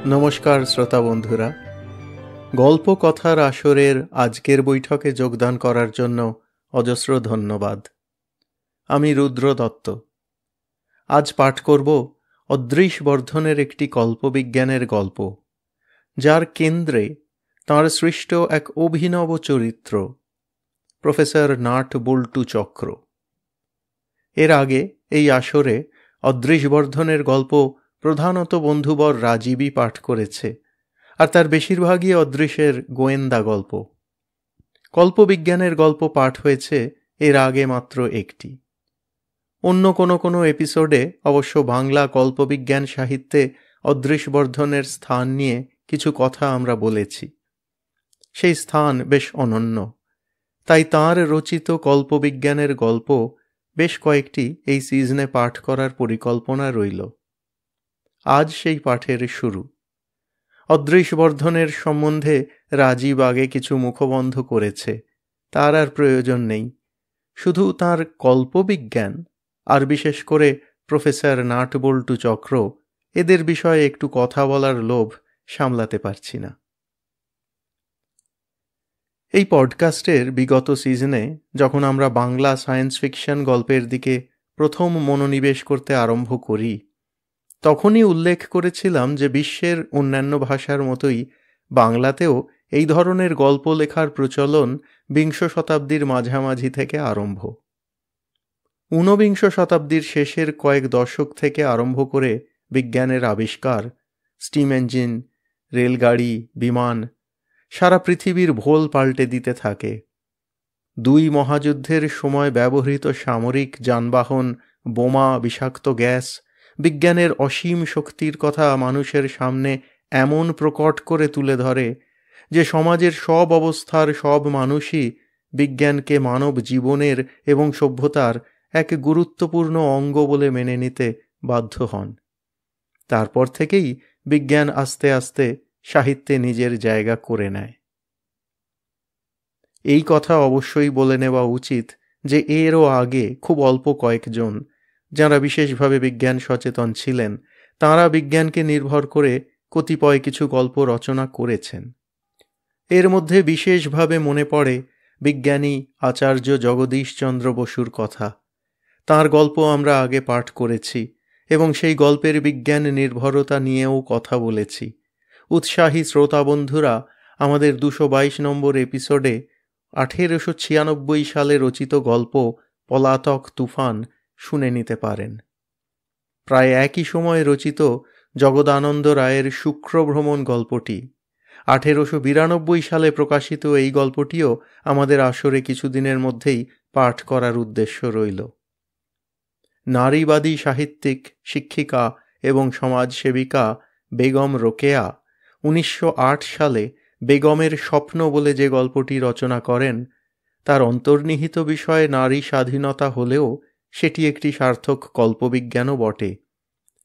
নমস্কার শ্রোতা বন্ধুরা, গল্প কথার আসরের আজকের বৈঠকে যোগদান করার জন্য অজস্র ধন্যবাদ। আমি রুদ্র দত্ত। আজ পাঠ করব অদৃশ বর্ধনের একটি কল্পবিজ্ঞানের গল্প, যার কেন্দ্রে তাঁর সৃষ্ট এক অভিনব চরিত্র প্রফেসর নাট বল্টু চক্র। এর আগে এই আসরে অদৃশ বর্ধনের গল্প প্রধানত বন্ধুবর রাজীবই পাঠ করেছে, আর তার বেশিরভাগই অদৃশের গোয়েন্দা গল্প। কল্পবিজ্ঞানের গল্প পাঠ হয়েছে এর আগে মাত্র একটি। অন্য কোনো এপিসোডে অবশ্য বাংলা কল্পবিজ্ঞান সাহিত্যে অদৃশ বর্ধনের স্থান নিয়ে কিছু কথা আমরা বলেছি। সেই স্থান বেশ অনন্য, তাই তাঁর রচিত কল্পবিজ্ঞানের গল্প বেশ কয়েকটি এই সিজনে পাঠ করার পরিকল্পনা রইল। আজ সেই পাঠের শুরু। অদৃশ বর্ধনের সম্বন্ধে রাজীব আগে কিছু মুখবন্ধ করেছে, তার আর প্রয়োজন নেই। শুধু তাঁর কল্পবিজ্ঞান আর বিশেষ করে প্রফেসর নাট বল্টু চক্র, এদের বিষয়ে একটু কথা বলার লোভ সামলাতে পারছি না। এই পডকাস্টের বিগত সিজনে যখন আমরা বাংলা সায়েন্স ফিকশন গল্পের দিকে প্রথম মনোনিবেশ করতে আরম্ভ করি, তখনই উল্লেখ করেছিলাম যে বিশ্বের অন্যান্য ভাষার মতোই বাংলাতেও এই ধরনের গল্প লেখার প্রচলন বিংশ শতাব্দীর মাঝামাঝি থেকে আরম্ভ। ঊনবিংশ শতাব্দীর শেষের কয়েক দশক থেকে আরম্ভ করে বিজ্ঞানের আবিষ্কার, স্টিম ইঞ্জিন, রেলগাড়ি, বিমান সারা পৃথিবীর ভোল পাল্টে দিতে থাকে। দুই মহাযুদ্ধের সময় ব্যবহৃত সামরিক যানবাহন, বোমা, বিষাক্ত গ্যাস বিজ্ঞানের অসীম শক্তির কথা মানুষের সামনে এমন প্রকট করে তুলে ধরে যে সমাজের সব অবস্থার সব মানুষই বিজ্ঞানকে মানব জীবনের এবং সভ্যতার এক গুরুত্বপূর্ণ অঙ্গ বলে মেনে নিতে বাধ্য হন। তারপর থেকেই বিজ্ঞান আস্তে আস্তে সাহিত্যে নিজের জায়গা করে নেয়। এই কথা অবশ্যই বলে নেওয়া উচিত যে এরও আগে খুব অল্প কয়েকজন, যারা বিশেষভাবে বিজ্ঞান সচেতন ছিলেন, তাঁরা বিজ্ঞানকে নির্ভর করে কতিপয় কিছু গল্প রচনা করেছেন। এর মধ্যে বিশেষভাবে মনে পড়ে বিজ্ঞানী আচার্য জগদীশচন্দ্র বসুর কথা। তাঁর গল্প আমরা আগে পাঠ করেছি এবং সেই গল্পের বিজ্ঞান নির্ভরতা নিয়েও কথা বলেছি। উৎসাহী শ্রোতা বন্ধুরা আমাদের 222 নম্বর এপিসোডে 1896 সালে রচিত গল্প পলাতক তুফান শুনে নিতে পারেন। প্রায় একই সময়ে রচিত জগদানন্দ রায়ের শুক্রভ্রমণ গল্পটি, 1892 সালে প্রকাশিত এই গল্পটিও আমাদের আসরে কিছুদিনের মধ্যেই পাঠ করার উদ্দেশ্য রইল। নারীবাদী সাহিত্যিক, শিক্ষিকা এবং সমাজসেবিকা বেগম রোকেয়া 1908 সালে বেগমের স্বপ্ন বলে যে গল্পটি রচনা করেন, তার অন্তর্নিহিত বিষয়ে নারী স্বাধীনতা হলেও সেটি একটি সার্থক কল্পবিজ্ঞানও বটে।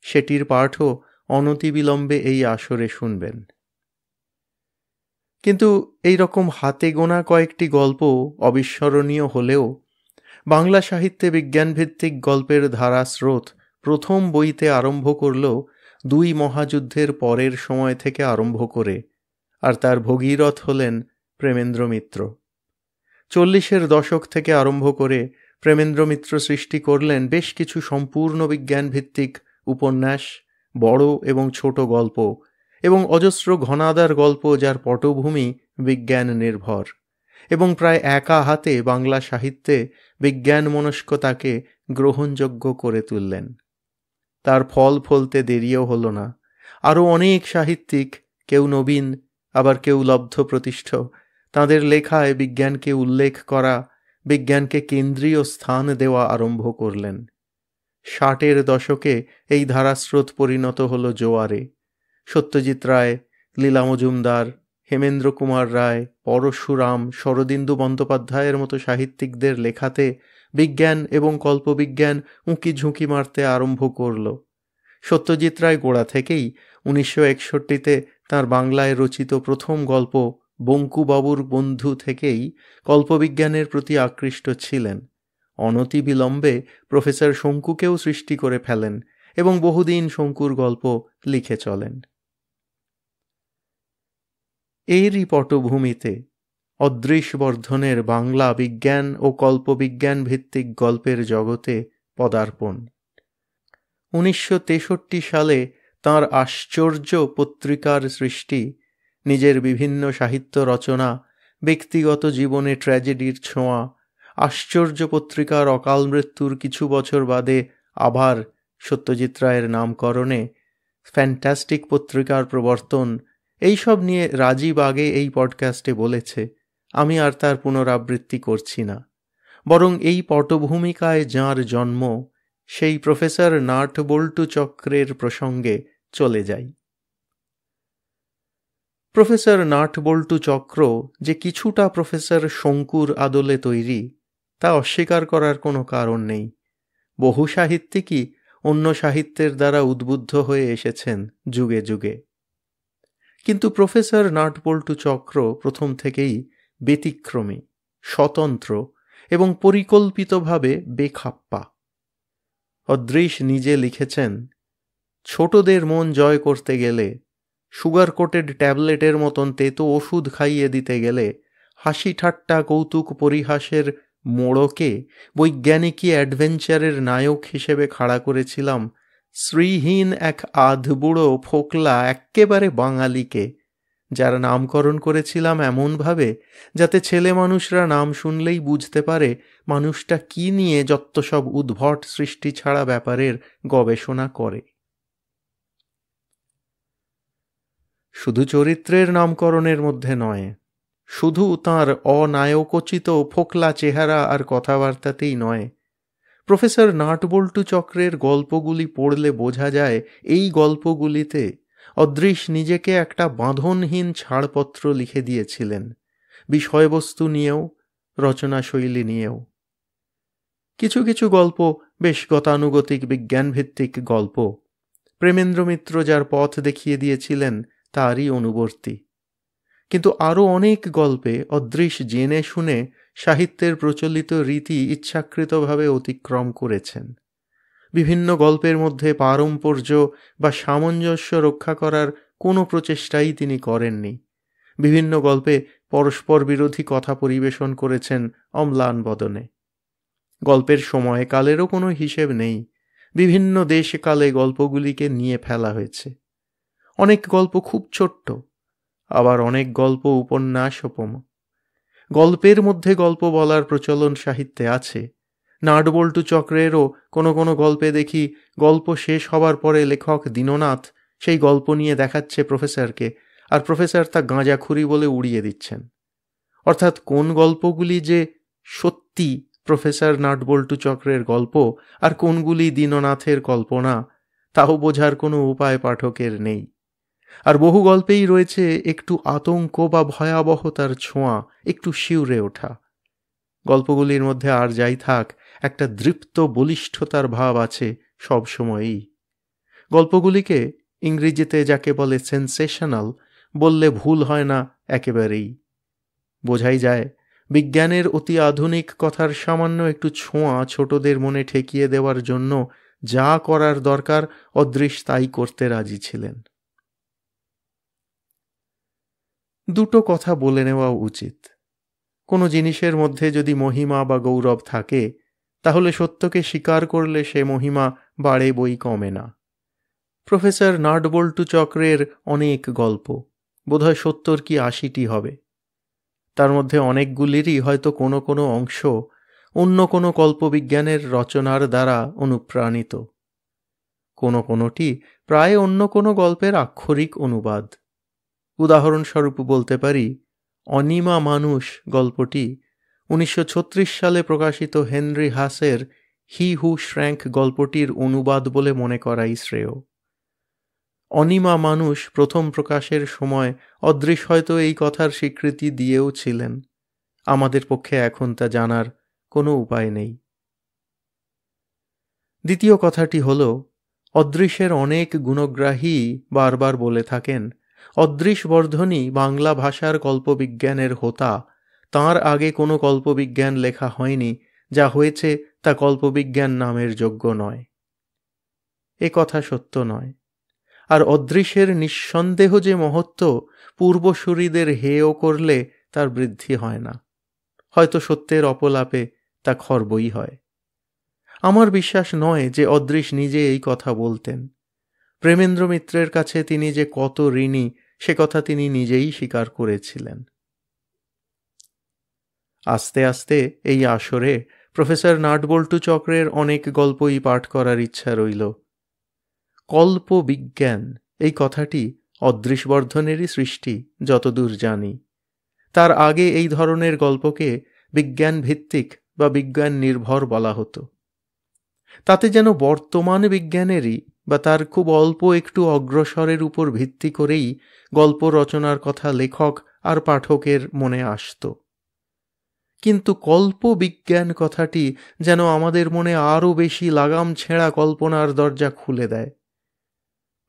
সেটির পাঠও অনতিবিলম্বে এই আসরে শুনবেন। কিন্তু এই রকম হাতে গোনা কয়েকটি গল্প অবিস্মরণীয় হলেও বাংলা সাহিত্যে বিজ্ঞানভিত্তিক গল্পের ধারা স্রোত প্রথম বইতে আরম্ভ করল দুই মহাযুদ্ধের পরের সময় থেকে আরম্ভ করে, আর তার ভগীরথ হলেন প্রেমেন্দ্র মিত্র। 40-এর দশক থেকে আরম্ভ করে প্রেমেন্দ্র মিত্র সৃষ্টি করলেন বেশ কিছু সম্পূর্ণ বিজ্ঞানভিত্তিক উপন্যাস, বড় এবং ছোট গল্প এবং অজস্র ঘনাদার গল্প, যার পটভূমি বিজ্ঞান নির্ভর, এবং প্রায় একা হাতে বাংলা সাহিত্যে বিজ্ঞান মনস্কতাকে গ্রহণযোগ্য করে তুললেন। তার ফল ফলতে দেরিও হল না। আরও অনেক সাহিত্যিক, কেউ নবীন আবার কেউ লব্ধ প্রতিষ্ঠ, তাঁদের লেখায় বিজ্ঞানকে উল্লেখ করা, বিজ্ঞানকে কেন্দ্রীয় স্থান দেওয়া আরম্ভ করলেন। 60-এর দশকে এই ধারাস্রোত পরিণত হল জোয়ারে। সত্যজিৎ রায়, লীলা মজুমদার, হেমেন্দ্র কুমার রায়, পরশুরাম, শরদিন্দু বন্দ্যোপাধ্যায়ের মতো সাহিত্যিকদের লেখাতে বিজ্ঞান এবং কল্পবিজ্ঞান উঁকি ঝুঁকি মারতে আরম্ভ করল। সত্যজিৎ রায় গোড়া থেকেই 1961-তে তাঁর বাংলায় রচিত প্রথম গল্প বঙ্কুবাবুর বন্ধু থেকেই কল্পবিজ্ঞানের প্রতি আকৃষ্ট ছিলেন। অনতিবিলম্বে প্রফেসর শঙ্কুকেও সৃষ্টি করে ফেলেন এবং বহুদিন শঙ্কুর গল্প লিখে চলেন। এরই পটভূমিতে অদৃশ বর্ধনের বাংলা বিজ্ঞান ও কল্পবিজ্ঞান ভিত্তিক গল্পের জগতে পদার্পণ। 1963 সালে তাঁর আশ্চর্য পত্রিকার সৃষ্টি, নিজের বিভিন্ন সাহিত্য রচনা, ব্যক্তিগত জীবনে ট্র্যাজেডির ছোঁয়া, আশ্চর্য পত্রিকার অকাল মৃত্যুর কিছু বছর বাদে আবার সত্যজিৎ রায়ের নামকরণে ফ্যান্টাস্টিক পত্রিকার প্রবর্তন, এইসব নিয়ে রাজীব আগে এই পডকাস্টে বলেছে, আমি আর তার পুনরাবৃত্তি করছি না। বরং এই পটভূমিকায় যাঁর জন্ম, সেই প্রফেসর নাটবল্টু চক্রের প্রসঙ্গে চলে যাই। প্রফেসর নাটবল্টু চক্র যে কিছুটা প্রফেসর শঙ্কুর আদলে তৈরি, তা অস্বীকার করার কোনো কারণ নেই। বহু সাহিত্যিকই অন্য সাহিত্যের দ্বারা উদ্বুদ্ধ হয়ে এসেছেন যুগে যুগে, কিন্তু প্রফেসর নাটবল্টু চক্র প্রথম থেকেই ব্যতিক্রমী, স্বতন্ত্র এবং পরিকল্পিতভাবে বেখাপ্পা। অদৃশ নিজে লিখেছেন, ছোটদের মন জয় করতে গেলে, সুগার কোটেড ট্যাবলেটের মতন তেতো ওষুধ খাইয়ে দিতে গেলে, হাসি ঠাট্টা কৌতুক পরিহাসের মোড়কে বৈজ্ঞানিকী অ্যাডভেঞ্চারের নায়ক হিসেবে খাড়া করেছিলাম শ্রীহীন এক আধবুড়ো ফোকলা এক্কেবারে বাঙালিকে, যার নামকরণ করেছিলাম এমনভাবে যাতে ছেলে মানুষরা নাম শুনলেই বুঝতে পারে মানুষটা কি নিয়ে যত সব উদ্ভট সৃষ্টি ছাড়া ব্যাপারের গবেষণা করে। শুধু চরিত্রের নামকরণের মধ্যে নয়, শুধু তাঁর অনায়কোচিত ফোকলা চেহারা আর কথাবার্তাতেই নয়, প্রফেসর নাটবল্টু চক্রের গল্পগুলি পড়লে বোঝা যায় এই গল্পগুলিতে অদৃশ নিজেকে একটা বাঁধনহীন ছাড়পত্র লিখে দিয়েছিলেন, বিষয়বস্তু নিয়েও রচনাশৈলী নিয়েও। কিছু কিছু গল্প বেশ গতানুগতিক বিজ্ঞানভিত্তিক গল্প, প্রেমেন্দ্র মিত্র যার পথ দেখিয়ে দিয়েছিলেন তারই অনুবর্তী। কিন্তু আরও অনেক গল্পে অদৃশ জেনে শুনে সাহিত্যের প্রচলিত রীতি ইচ্ছাকৃতভাবে অতিক্রম করেছেন। বিভিন্ন গল্পের মধ্যে পারম্পর্য বা সামঞ্জস্য রক্ষা করার কোনো প্রচেষ্টাই তিনি করেননি। বিভিন্ন গল্পে পরস্পর বিরোধী কথা পরিবেশন করেছেন অম্লান বদনে। গল্পের সময়কালেরও কোনো হিসেব নেই, বিভিন্ন দেশকালে গল্পগুলিকে নিয়ে ফেলা হয়েছে। অনেক গল্প খুব ছোট্ট, আবার অনেক গল্প উপন্যাসোপম। গল্পের মধ্যে গল্প বলার প্রচলন সাহিত্যে আছে। নাটবল্টু চক্রেরও কোনো কোনো গল্পে দেখি গল্প শেষ হবার পরে লেখক দীননাথ সেই গল্প নিয়ে দেখাচ্ছে প্রফেসরকে, আর প্রফেসর তা গাঁজাখুরি বলে উড়িয়ে দিচ্ছেন। অর্থাৎ কোন গল্পগুলি যে সত্যি প্রফেসর নাটবল্টু চক্রের গল্প আর কোনগুলি দীননাথের কল্পনা, তাও বোঝার কোনো উপায় পাঠকের নেই। আর বহু গল্পেই রয়েছে একটু আতঙ্ক বা ভয়াবহতার ছোঁয়া, একটু শিউরে ওঠা। গল্পগুলির মধ্যে আর যাই থাক, একটা দৃপ্ত বলিষ্ঠতার ভাব আছে সবসময়ই। গল্পগুলিকে ইংরেজিতে যাকে বলে সেন্সেশনাল বললে ভুল হয় না একেবারেই। বোঝাই যায় বিজ্ঞানের অতি আধুনিক কথার সামান্য একটু ছোঁয়া ছোটদের মনে ঠেকিয়ে দেওয়ার জন্য যা করার দরকার অদৃশ তাই করতে রাজি ছিলেন। দুটো কথা বলে নেওয়া উচিত। কোনো জিনিসের মধ্যে যদি মহিমা বা গৌরব থাকে, তাহলে সত্যকে স্বীকার করলে সে মহিমা বাড়ে বই কমে না। প্রফেসর নাটবল্টু চক্রের অনেক গল্প, বোধহয় 70 কি 80টি হবে। তার মধ্যে অনেকগুলিরই হয়তো কোনো কোনো অংশ অন্য কোনো কল্পবিজ্ঞানের রচনার দ্বারা অনুপ্রাণিত, কোনো কোনোটি প্রায় অন্য কোনো গল্পের আক্ষরিক অনুবাদ। উদাহরণস্বরূপ বলতে পারি, অনিমা মানুষ গল্পটি 1936 সালে প্রকাশিত হেনরি হাসের হি হু শ্র্যাঙ্ক গল্পটির অনুবাদ বলে মনে করাই শ্রেয়। অনিমা মানুষ প্রথম প্রকাশের সময় অদৃশ হয়তো এই কথার স্বীকৃতি দিয়েও ছিলেন। আমাদের পক্ষে এখন তা জানার কোনো উপায় নেই। দ্বিতীয় কথাটি হল, অদৃশের অনেক গুণগ্রাহী বারবার বলে থাকেন অদৃশ বর্ধনই বাংলা ভাষার কল্পবিজ্ঞানের হোতা, তাঁর আগে কোনো কল্পবিজ্ঞান লেখা হয়নি, যা হয়েছে তা কল্পবিজ্ঞান নামের যোগ্য নয়। এ কথা সত্য নয়। আর অদৃশ্যের নিঃসন্দেহ যে মহত্ব পূর্বসূরীদের হেয় করলে তার বৃদ্ধি হয় না, হয়তো সত্যের অপলাপে তা খর্বই হয়। আমার বিশ্বাস নয় যে অদৃশ নিজে এই কথা বলতেন। প্রেমেন্দ্র মিত্রের কাছে তিনি যে কত ঋণী সে কথা তিনি নিজেই স্বীকার করেছিলেন। আস্তে আস্তে এই আসরে প্রফেসর নাটবল্টু চক্রের অনেক গল্পই পাঠ করার ইচ্ছা রইল। কল্প বিজ্ঞান এই কথাটি অদৃশবর্ধনেরই সৃষ্টি যতদূর জানি। তার আগে এই ধরনের গল্পকে বিজ্ঞান ভিত্তিক বা বিজ্ঞান নির্ভর বলা হতো। তাতে যেন বর্তমান বিজ্ঞানেরই বা তার খুব অল্প একটু অগ্রসরের উপর ভিত্তি করেই গল্প রচনার কথা লেখক আর পাঠকের মনে আসত। কিন্তু কল্প বিজ্ঞান কথাটি যেন আমাদের মনে আরও বেশি লাগাম ছেঁড়া কল্পনার দরজা খুলে দেয়।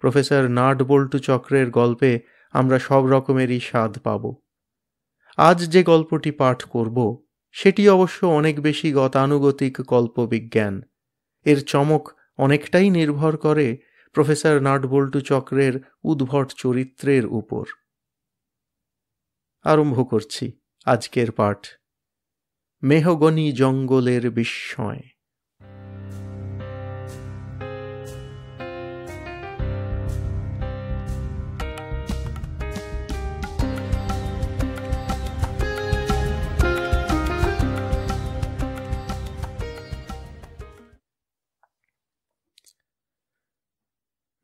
প্রফেসর নাটবল্টু চক্রের গল্পে আমরা সব রকমেরই স্বাদ পাব। আজ যে গল্পটি পাঠ করব সেটি অবশ্য অনেক বেশি গতানুগতিক কল্পবিজ্ঞান। এর চমক অনেকটাই নির্ভর করে প্রফেসর নাটবল্টু চক্রের উদ্ভট চরিত্রের উপর। আরম্ভ করছি আজকের পাঠ, মেহগনি জঙ্গলের বিস্ময়।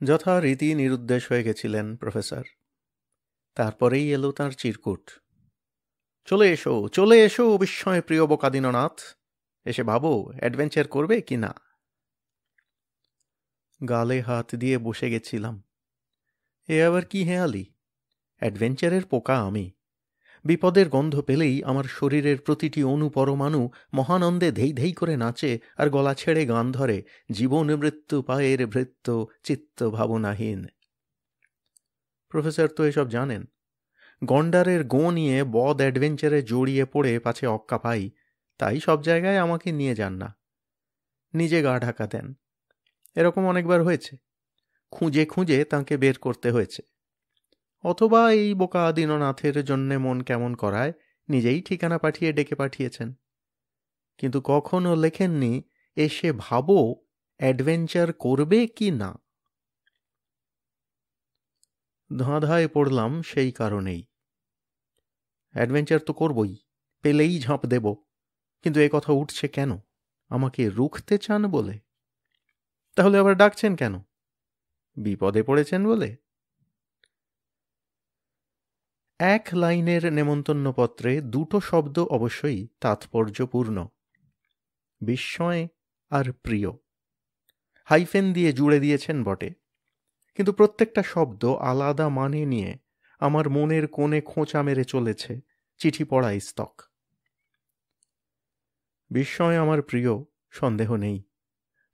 যথারীতি নিরুদ্দেশ হয়ে গেছিলেন প্রফেসর। তারপরেই এলো তাঁর চিরকুট। চলে এসো, চলে এসো বিস্ময় প্রিয় বোকা দীননাথ, এসে ভাবো অ্যাডভেঞ্চার করবে কি না। গালে হাত দিয়ে বসে গেছিলাম। এ আবার কি হেয়ালি? অ্যাডভেঞ্চারের পোকা আমি। বিপদের গন্ধ পেলেই আমার শরীরের প্রতিটি অনুপরমাণু মহানন্দে ধেই ধেই করে নাচে আর গলা ছেড়ে গান ধরে, জীবন মৃত্যু পায়ের ভৃত্য চিত্ত ভাবনাহীন। প্রফেসর তো এসব জানেন। গন্ডারের গো নিয়ে বদ অ্যাডভেঞ্চারে জড়িয়ে পড়ে পাছে অক্কা পাই, তাই সব জায়গায় আমাকে নিয়ে যান না, নিজে গা ঢাকা দেন। এরকম অনেকবার হয়েছে, খুঁজে খুঁজে তাঁকে বের করতে হয়েছে। অথবা এই বোকা দীননাথের জন্যে মন কেমন করায় নিজেই ঠিকানা পাঠিয়ে ডেকে পাঠিয়েছেন। কিন্তু কখনো লেখেননি এসে ভাবো অ্যাডভেঞ্চার করবে কি না। ধাঁধায় পড়লাম সেই কারণেই। অ্যাডভেঞ্চার তো করবই, পেলেই ঝাঁপ দেব। কিন্তু এ কথা উঠছে কেন? আমাকে রুখতে চান বলে? তাহলে আবার ডাকছেন কেন? বিপদে পড়েছেন বলে? এক লাইনের নেমন্তন্নপত্রে দুটো শব্দ অবশ্যই তাৎপর্যপূর্ণ, বিস্ময় আর প্রিয়। হাইফেন দিয়ে জুড়ে দিয়েছেন বটে, কিন্তু প্রত্যেকটা শব্দ আলাদা মানে নিয়ে আমার মনের কোণে খোঁচা মেরে চলেছে চিঠি পড়া স্তক। বিস্ময় আমার প্রিয়, সন্দেহ নেই।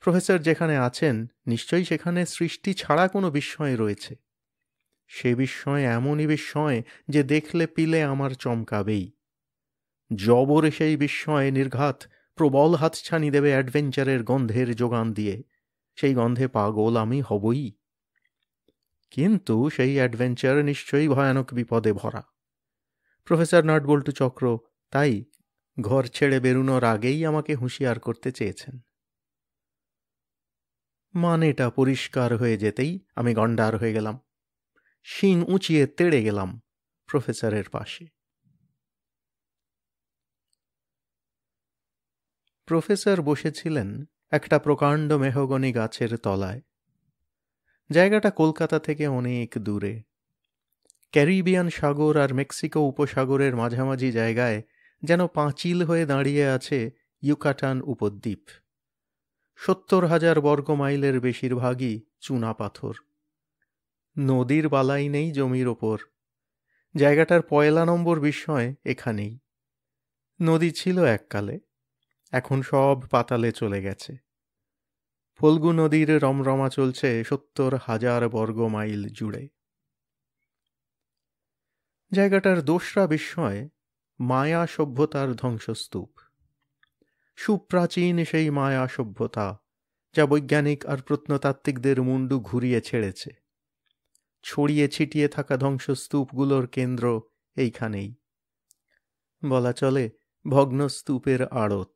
প্রফেসর যেখানে আছেন নিশ্চয়ই সেখানে সৃষ্টি ছাড়া কোনো বিস্ময় রয়েছে। সে বিস্ময় এমনই বিস্ময় যে দেখলে পিলে আমার চমকাবেই। জবরে সেই বিস্ময় নির্ঘাত প্রবল হাতছানি দেবে অ্যাডভেঞ্চারের গন্ধের যোগান দিয়ে। সেই গন্ধে পাগল আমি হবই। কিন্তু সেই অ্যাডভেঞ্চার নিশ্চয়ই ভয়ানক বিপদে ভরা। প্রফেসর নাটবল্টু চক্র তাই ঘর ছেড়ে বেরুনোর আগেই আমাকে হুঁশিয়ার করতে চেয়েছেন। মানেটা পরিষ্কার হয়ে যেতেই আমি গন্ডার হয়ে গেলাম, শিং উঁচিয়ে তেড়ে গেলাম প্রফেসরের পাশে। প্রফেসর বসেছিলেন একটা প্রকাণ্ড মেহগনি গাছের তলায়। জায়গাটা কলকাতা থেকে অনেক দূরে, ক্যারিবিয়ান সাগর আর মেক্সিকো উপসাগরের মাঝামাঝি জায়গায় যেন পাঁচিল হয়ে দাঁড়িয়ে আছে ইউকাটান উপদ্বীপ। 70,000 বর্গ মাইলের বেশিরভাগই চুনা পাথর। নদীর বালাই নেই জমির ওপর। জায়গাটার পয়লা নম্বর বিস্ময় এখানেই। নদী ছিল এককালে, এখন সব পাতালে চলে গেছে। ফল্গু নদীর রমরমা চলছে 70,000 বর্গ মাইল জুড়ে। জায়গাটার দোসরা বিস্ময় মায়া সভ্যতার ধ্বংসস্তূপ। সুপ্রাচীন সেই মায়া সভ্যতা যা বৈজ্ঞানিক আর প্রত্নতাত্ত্বিকদের মুন্ডু ঘুরিয়ে ছেড়েছে। ছড়িয়ে ছিটিয়ে থাকা ধ্বংসস্তূপগুলোর কেন্দ্র এইখানেই, বলা চলে ভগ্ন স্তূপের আড়ত।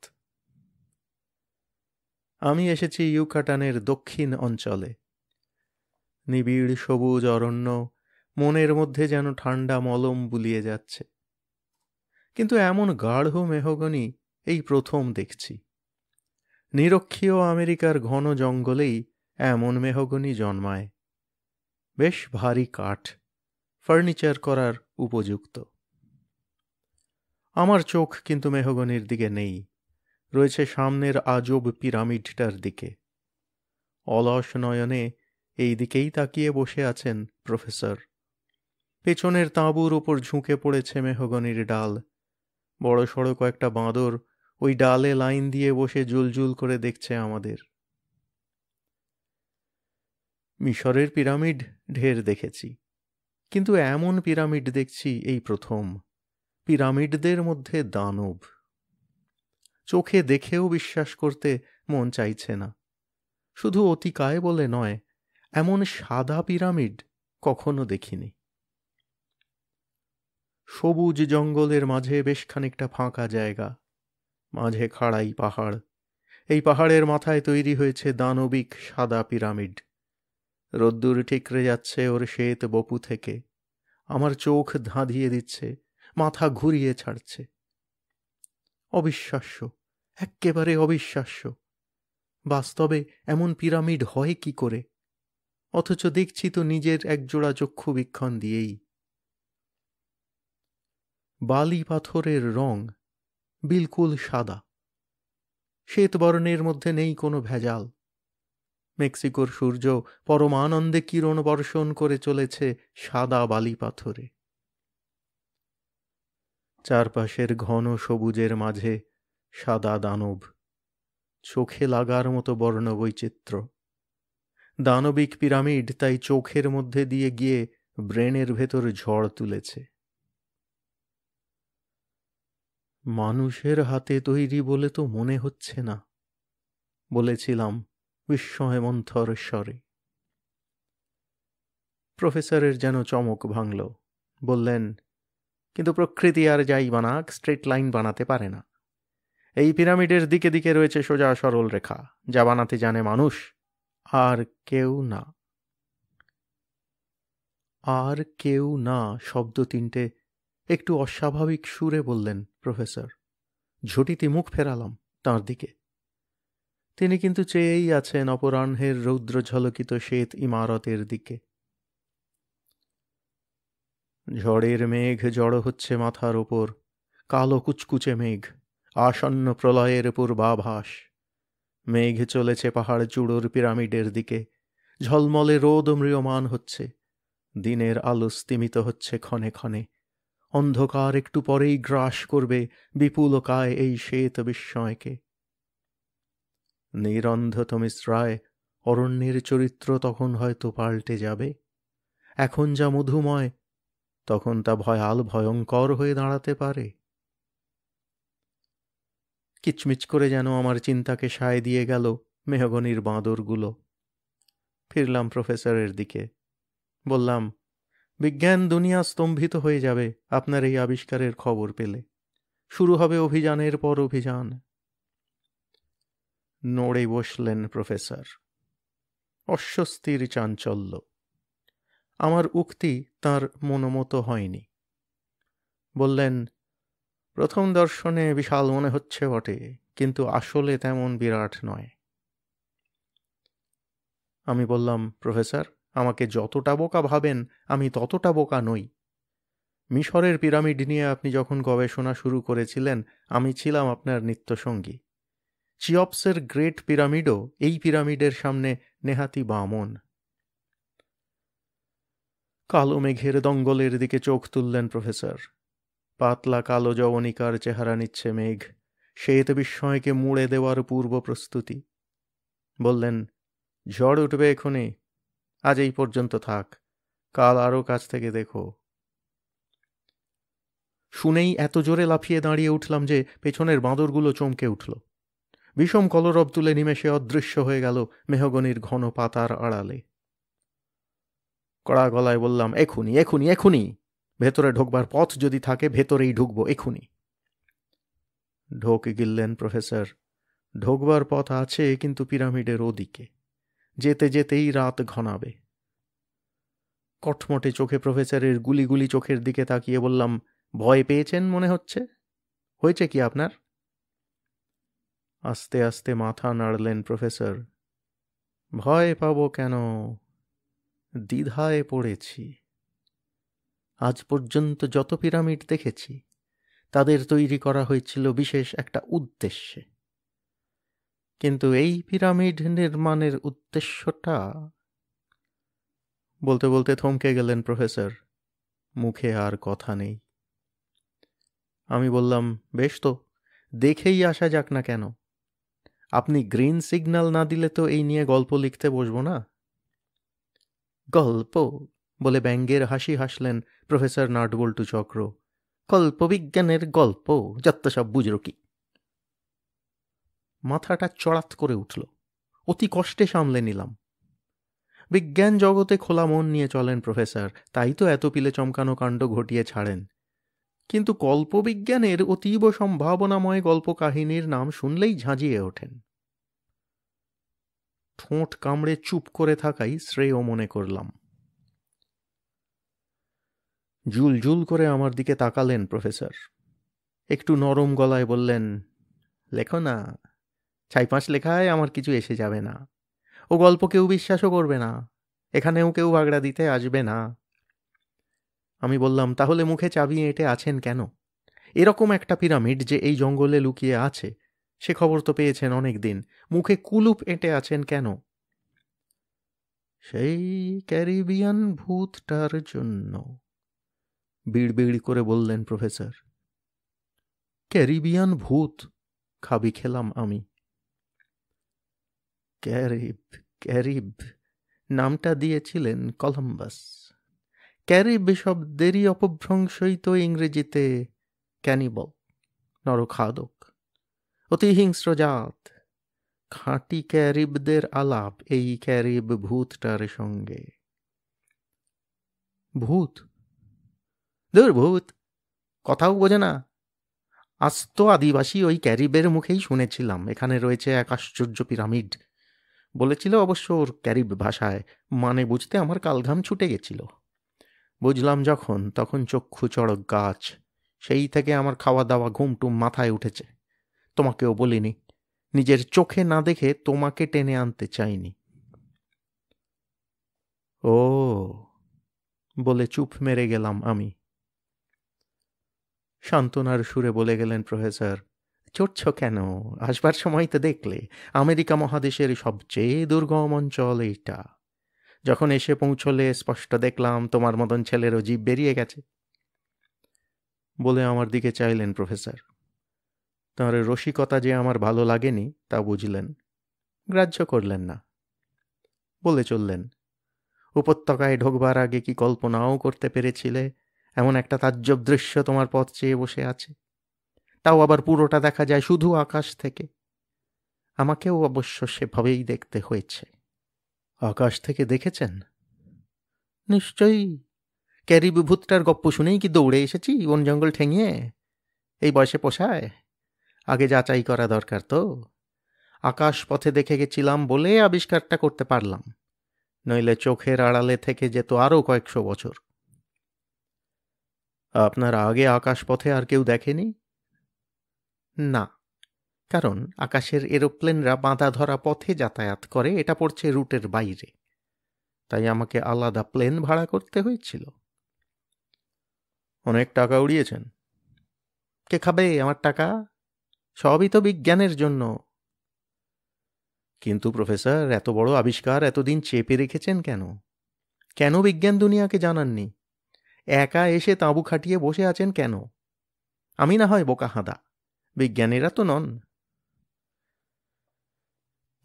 আমি এসেছি ইউকাটানের দক্ষিণ অঞ্চলে। নিবিড় সবুজ অরণ্য মনের মধ্যে যেন ঠান্ডা মলম বুলিয়ে যাচ্ছে। কিন্তু এমন গাঢ় মেহগনি এই প্রথম দেখছি। নিরক্ষীয় আমেরিকার ঘন জঙ্গলেই এমন মেহগনি জন্মায়। বেশ ভারী কাঠ, ফার্নিচার করার উপযুক্ত। আমার চোখ কিন্তু মেহগনির দিকে নেই, রয়েছে সামনের আজব পিরামিডটার দিকে। অলস নয়নে এই দিকেই তাকিয়ে বসে আছেন প্রফেসর। পেছনের তাঁবুর ওপর ঝুঁকে পড়েছে মেহগনির ডাল। বড়সড় কয়েকটা বাঁদর ওই ডালে লাইন দিয়ে বসে জুলজুল করে দেখছে আমাদের। মিশরের পিরামিড ঢের দেখেছি, কিন্তু এমন পিরামিড দেখছি এই প্রথম। পিরামিডদের মধ্যে দানব। চোখে দেখেও বিশ্বাস করতে মন চাইছে না। শুধু অতিকায় বলে নয়, এমন সাদা পিরামিড কখনো দেখিনি। সবুজ জঙ্গলের মাঝে বেশ খানিকটা ফাঁকা জায়গা, মাঝে খাড়াই পাহাড়। এই পাহাড়ের মাথায় তৈরি হয়েছে দানবিক সাদা পিরামিড। রোদ্দুর ঠিকরে যাচ্ছে ওর শ্বেত বপু থেকে, আমার চোখ ধাঁধিয়ে দিচ্ছে, মাথা ঘুরিয়ে ছাড়ছে। অবিশ্বাস্য, এক্কেবারে অবিশ্বাস্য। বাস্তবে এমন পিরামিড হয় কি করে? অথচ দেখছি তো নিজের একজোড়া চক্ষুবীক্ষণ দিয়েই। বালি পাথরের রং বিলকুল সাদা, শ্বেতবর্ণের মধ্যে নেই কোনো ভেজাল। মেক্সিকোর সূর্য পরমানন্দে কিরণ বর্ষণ করে চলেছে সাদা বালি পাথরে। চারপাশের ঘন সবুজের মাঝে সাদা দানব, চোখে লাগার মতো বর্ণবৈচিত্র্য। দানবিক পিরামিড তাই চোখের মধ্যে দিয়ে গিয়ে ব্রেনের ভেতর ঝড় তুলেছে। মানুষের হাতে তৈরি বলে তো মনে হচ্ছে না, বলেছিলাম বিস্ময়মন্থর স্বরে। প্রফেসরের যেন চমক ভাঙল। বললেন, কিন্তু প্রকৃতি আর যাই বানাক স্ট্রেট লাইন বানাতে পারে না। এই পিরামিডের দিকে দিকে রয়েছে সোজা সরল রেখা, যা বানাতে জানে মানুষ, আর কেউ না। আর কেউ না শব্দ তিনটে একটু অস্বাভাবিক সুরে বললেন প্রফেসর। ঝটিতে মুখ ফেরালাম তাঁর দিকে। তিনি কিন্তু চেয়েই আছেন অপরাহ্নের রৌদ্র ঝলকিত শ্বেত ইমারতের দিকে। ঝড়ের মেঘ জড়ো হচ্ছে মাথার ওপর, কালো কুচকুচে মেঘ, আসন্ন প্রলয়ের পূর্বাভাস। মেঘ চলেছে পাহাড় চূড়োর পিরামিডের দিকে। ঝলমলে রোদ ম্রিয়মান হচ্ছে, দিনের আলো স্তিমিত হচ্ছে ক্ষণে ক্ষণে। অন্ধকার একটু পরেই গ্রাস করবে বিপুলকায় এই শ্বেত বিস্ময়কে। নিরন্ধত মিশ্রায় অরণ্যের চরিত্র তখন হয়তো পাল্টে যাবে। এখন যা মধুময়, তখন তা ভয়াল ভয়ঙ্কর হয়ে দাঁড়াতে পারে। কিচমিচ করে যেন আমার চিন্তাকে সায় দিয়ে গেল মেহগনির বাঁদরগুলো। ফিরলাম প্রফেসরের দিকে। বললাম, বিজ্ঞান দুনিয়া স্তম্ভিত হয়ে যাবে আপনার এই আবিষ্কারের খবর পেলে। শুরু হবে অভিযানের পর অভিযান। নড়ে বসলেন প্রফেসর। অস্বস্তির চাঞ্চল্য। আমার উক্তি তাঁর মনোমতো হয়নি। বললেন, প্রথম দর্শনে বিশাল মনে হচ্ছে বটে, কিন্তু আসলে তেমন বিরাট নয়। আমি বললাম, প্রফেসর, আমাকে যতটা বোকা ভাবেন আমি ততটা বোকা নই। মিশরের পিরামিড নিয়ে আপনি যখন গবেষণা শুরু করেছিলেন আমি ছিলাম আপনার নিত্যসঙ্গী। চিওপসের গ্রেট পিরামিডও এই পিরামিডের সামনে নেহাতি বামন। কালো মেঘের দঙ্গলের দিকে চোখ তুললেন প্রফেসর। পাতলা কালো যবনিকার চেহারা নিচ্ছে মেঘ, শ্বেত বিস্ময়কে মুড়ে দেওয়ার পূর্ব প্রস্তুতি। বললেন, ঝড় উঠবে এখনই, আজ এই পর্যন্ত থাক, কাল আরও কাছ থেকে দেখো। শুনেই এত জোরে লাফিয়ে দাঁড়িয়ে উঠলাম যে পেছনের বাঁদরগুলো চমকে উঠল। বিষম কলরব তুলে নিমেষে অদৃশ্য হয়ে গেল মেহগনির ঘন পাতার আড়ালে। কড়া গলায় বললাম, এখুনি এখুনি এখুনি, ভেতরে ঢোকবার পথ যদি থাকে ভেতরেই ঢুকবো এখুনি। ঢোক গিললেন প্রফেসর, ঢোকবার পথ আছে, কিন্তু পিরামিডের ওদিকে, যেতে যেতেই রাত ঘনাবে। কটমটে চোখে প্রফেসরের গুলি গুলি চোখের দিকে তাকিয়ে বললাম, ভয় পেয়েছেন মনে হচ্ছে, হয়েছে কি আপনার? আস্তে আস্তে মাথা নাড়লেন প্রফেসর। ভয় পাবো কেন, দ্বিধায় পড়েছি। আজ পর্যন্ত যত পিরামিড দেখেছি তাদের তৈরি করা হয়েছিল বিশেষ একটা উদ্দেশ্যে, কিন্তু এই পিরামিড নির্মাণের উদ্দেশ্যটা... বলতে বলতে থমকে গেলেন প্রফেসর, মুখে আর কথা নেই। আমি বললাম, বেশ তো, দেখেই আসা যাক না কেন। আপনি গ্রিন সিগন্যাল না দিলে তো এই নিয়ে গল্প লিখতে বসবো না। গল্প বলে ব্যঙ্গের হাসি হাসলেন প্রফেসর নাটবল্টু চক্র। কল্পবিজ্ঞানের গল্প, যত সব বুঝলো কি। মাথাটা চড়াত করে উঠল, অতি কষ্টে সামলে নিলাম। বিজ্ঞান জগতে খোলা মন নিয়ে চলেন প্রফেসর, তাই তো এত পিলে চমকানো কাণ্ড ঘটিয়ে ছাড়েন। কিন্তু কল্পবিজ্ঞানের অতীব সম্ভাবনাময় গল্প কাহিনীর নাম শুনলেই ঝাঁঝিয়ে ওঠেন। ঠোঁট কামড়ে চুপ করে থাকাই শ্রেয় মনে করলাম। জুল জুল করে আমার দিকে তাকালেন প্রফেসর, একটু নরম গলায় বললেন, লেখো না, 4-5 লেখায় আমার কিছু এসে যাবে না। ও গল্প কেউ বিশ্বাসও করবে না, এখানেও কেউ বাগড়া দিতে আসবে না। আমি বললাম, তাহলে মুখে চাবি এঁটে আছেন কেন? এরকম একটা পিরামিড যে এই জঙ্গলে লুকিয়ে আছে সে খবর তো পেয়েছেন অনেক দিন, মুখে কুলুপ এঁটে আছেন কেন? সেই ক্যারিবিয়ান ভূতটার জন্য, বিড়বিড় করে বললেন প্রফেসর। ক্যারিবিয়ান ভূত? খাবি খেলাম আমি। ক্যারিব, ক্যারিব নামটা দিয়েছিলেন কলম্বাস। ক্যারিব শব্দেরই অপভ্রংশই তো ইংরেজিতে ক্যানিবল, নরখাদক, অতি হিংস্র জাত। খাঁটি ক্যারিবদের আলাপ এই ক্যারিব ভূতটার সঙ্গে। ভূত? দূর ভূত, কথাও বোঝে না। আস্ত আদিবাসী ওই ক্যারিবের মুখেই শুনেছিলাম এখানে রয়েছে এক আশ্চর্য পিরামিড। বলেছিল অবশ্য ওর ক্যারিব ভাষায়, মানে বুঝতে আমার কালঘাম ছুটে গেছিল। বুঝলাম যখন, তখন চক্ষু চড়ক গাছ। সেই থেকে আমার খাওয়া দাওয়া ঘুমটুম মাথায় উঠেছে। তোমাকেও বলিনি, নিজের চোখে না দেখে তোমাকে টেনে আনতে চাইনি। ও বলে চুপ মেরে গেলাম আমি। সান্ত্বনার সুরে বলে গেলেন প্রফেসর, চড়ছ কেন? আসবার সময় তো দেখলে আমেরিকা মহাদেশের সবচেয়ে দুর্গম অঞ্চল এইটা। যখন এসে পৌঁছলে স্পষ্ট দেখলাম তোমার মতন ছেলেরও জিভ বেরিয়ে গেছে। বলে আমার দিকে চাইলেন প্রফেসর। তাঁর রসিকতা যে আমার ভালো লাগেনি তা বুঝলেন, গ্রাহ্য করলেন না। বলে চললেন, উপত্যকায় ঢোকবার আগে কি কল্পনাও করতে পেরেছিলে এমন একটা তাজ্জব দৃশ্য তোমার পথ চেয়ে বসে আছে? তাও আবার পুরোটা দেখা যায় শুধু আকাশ থেকে। আমাকেও অবশ্য সেভাবেই দেখতে হয়েছে। আকাশ থেকে দেখেছেন? নিশ্চয়ই। ক্যারিব ভূতটার গপ্প শুনেই কি দৌড়ে এসেছি বন জঙ্গল ঠেঙিয়ে? এই বয়সে পোষায়? আগে যাচাই করা দরকার তো। আকাশ পথে দেখে গেছিলাম বলে আবিষ্কারটা করতে পারলাম, নইলে চোখের আড়ালে থেকে যেত আরও কয়েকশো বছর। আপনার আগে আকাশ পথে আর কেউ দেখেনি? না, কারণ আকাশের এরোপ্লেনরা বাঁধা ধরা পথে যাতায়াত করে, এটা পড়ছে রুটের বাইরে, তাই আমাকে আলাদা প্লেন ভাড়া করতে হয়েছিল। অনেক টাকা উড়িয়েছেন। কে খাবে আমার টাকা? সবই তো বিজ্ঞানের জন্য। কিন্তু প্রফেসর, এত বড় আবিষ্কার এতদিন চেপে রেখেছেন কেন? কেন বিজ্ঞান দুনিয়াকে জানাননি? একা এসে তাঁবু খাটিয়ে বসে আছেন কেন? আমি না হয় বোকা হাঁদা, বিজ্ঞানীরা তো নন।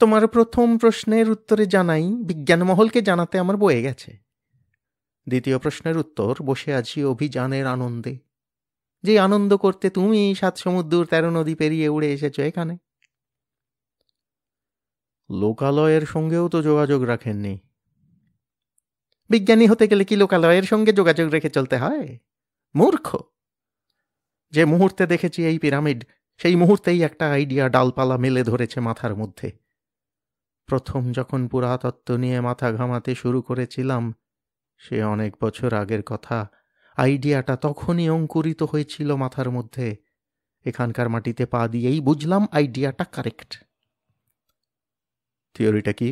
তোমার প্রথম প্রশ্নের উত্তরে জানাই, বিজ্ঞান মহলকে জানাতে আমার বয়ে গেছে। দ্বিতীয় প্রশ্নের উত্তর, বসে আছি অভিযানের আনন্দে, যে আনন্দ করতে তুমি 7 সমুদ্র 13 নদী পেরিয়ে উড়ে এসেছো এখানে। লোকালয়ের সঙ্গেও তো যোগাযোগ রাখেননি। বিজ্ঞানী হতে গেলে কি লোকালয়ের সঙ্গে যোগাযোগ রেখে চলতে হয়? মূর্খ! যে মুহূর্তে দেখেছি এই পিরামিড, সেই মুহূর্তেই একটা আইডিয়া ডালপালা মেলে ধরেছে মাথার মধ্যে। প্রথম যখন পুরাতত্ত্ব নিয়ে মাথা ঘামাতে শুরু করেছিলাম, সে অনেক বছর আগের কথা, আইডিয়াটা তখনই অঙ্কুরিত হয়েছিল মাথার মধ্যে। এখানকার মাটিতে পা দিয়েই বুঝলাম আইডিয়াটা কারেক্ট। থিওরিটা কি?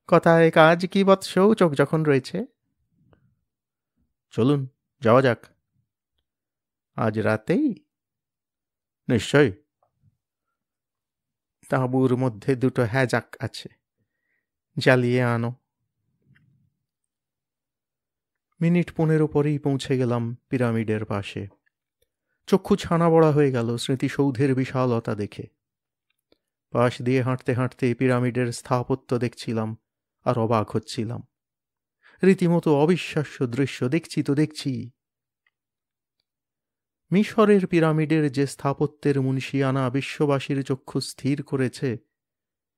কথায় কাজ কি বৎস, চোখ যখন রয়েছে। চলুন যাওয়া যাক। আজ রাতেই? নিশ্চয়। তাঁবুর মধ্যে দুটো হ্যাজাক আছে, জ্বালিয়ে আনো। মিনিট 15 পরেই পৌঁছে গেলাম পিরামিডের পাশে। চক্ষু ছানা বড়া হয়ে গেল স্মৃতিসৌধের বিশালতা দেখে। পাশ দিয়ে হাঁটতে হাঁটতে পিরামিডের স্থাপত্য দেখছিলাম আর অবাক হচ্ছিলাম। রীতিমতো অবিশ্বাস্য দৃশ্য দেখছি। মিশরের পিরামিডের যে স্থাপত্যের মুনশিয়ানা বিশ্ববাসীর চক্ষু স্থির করেছে,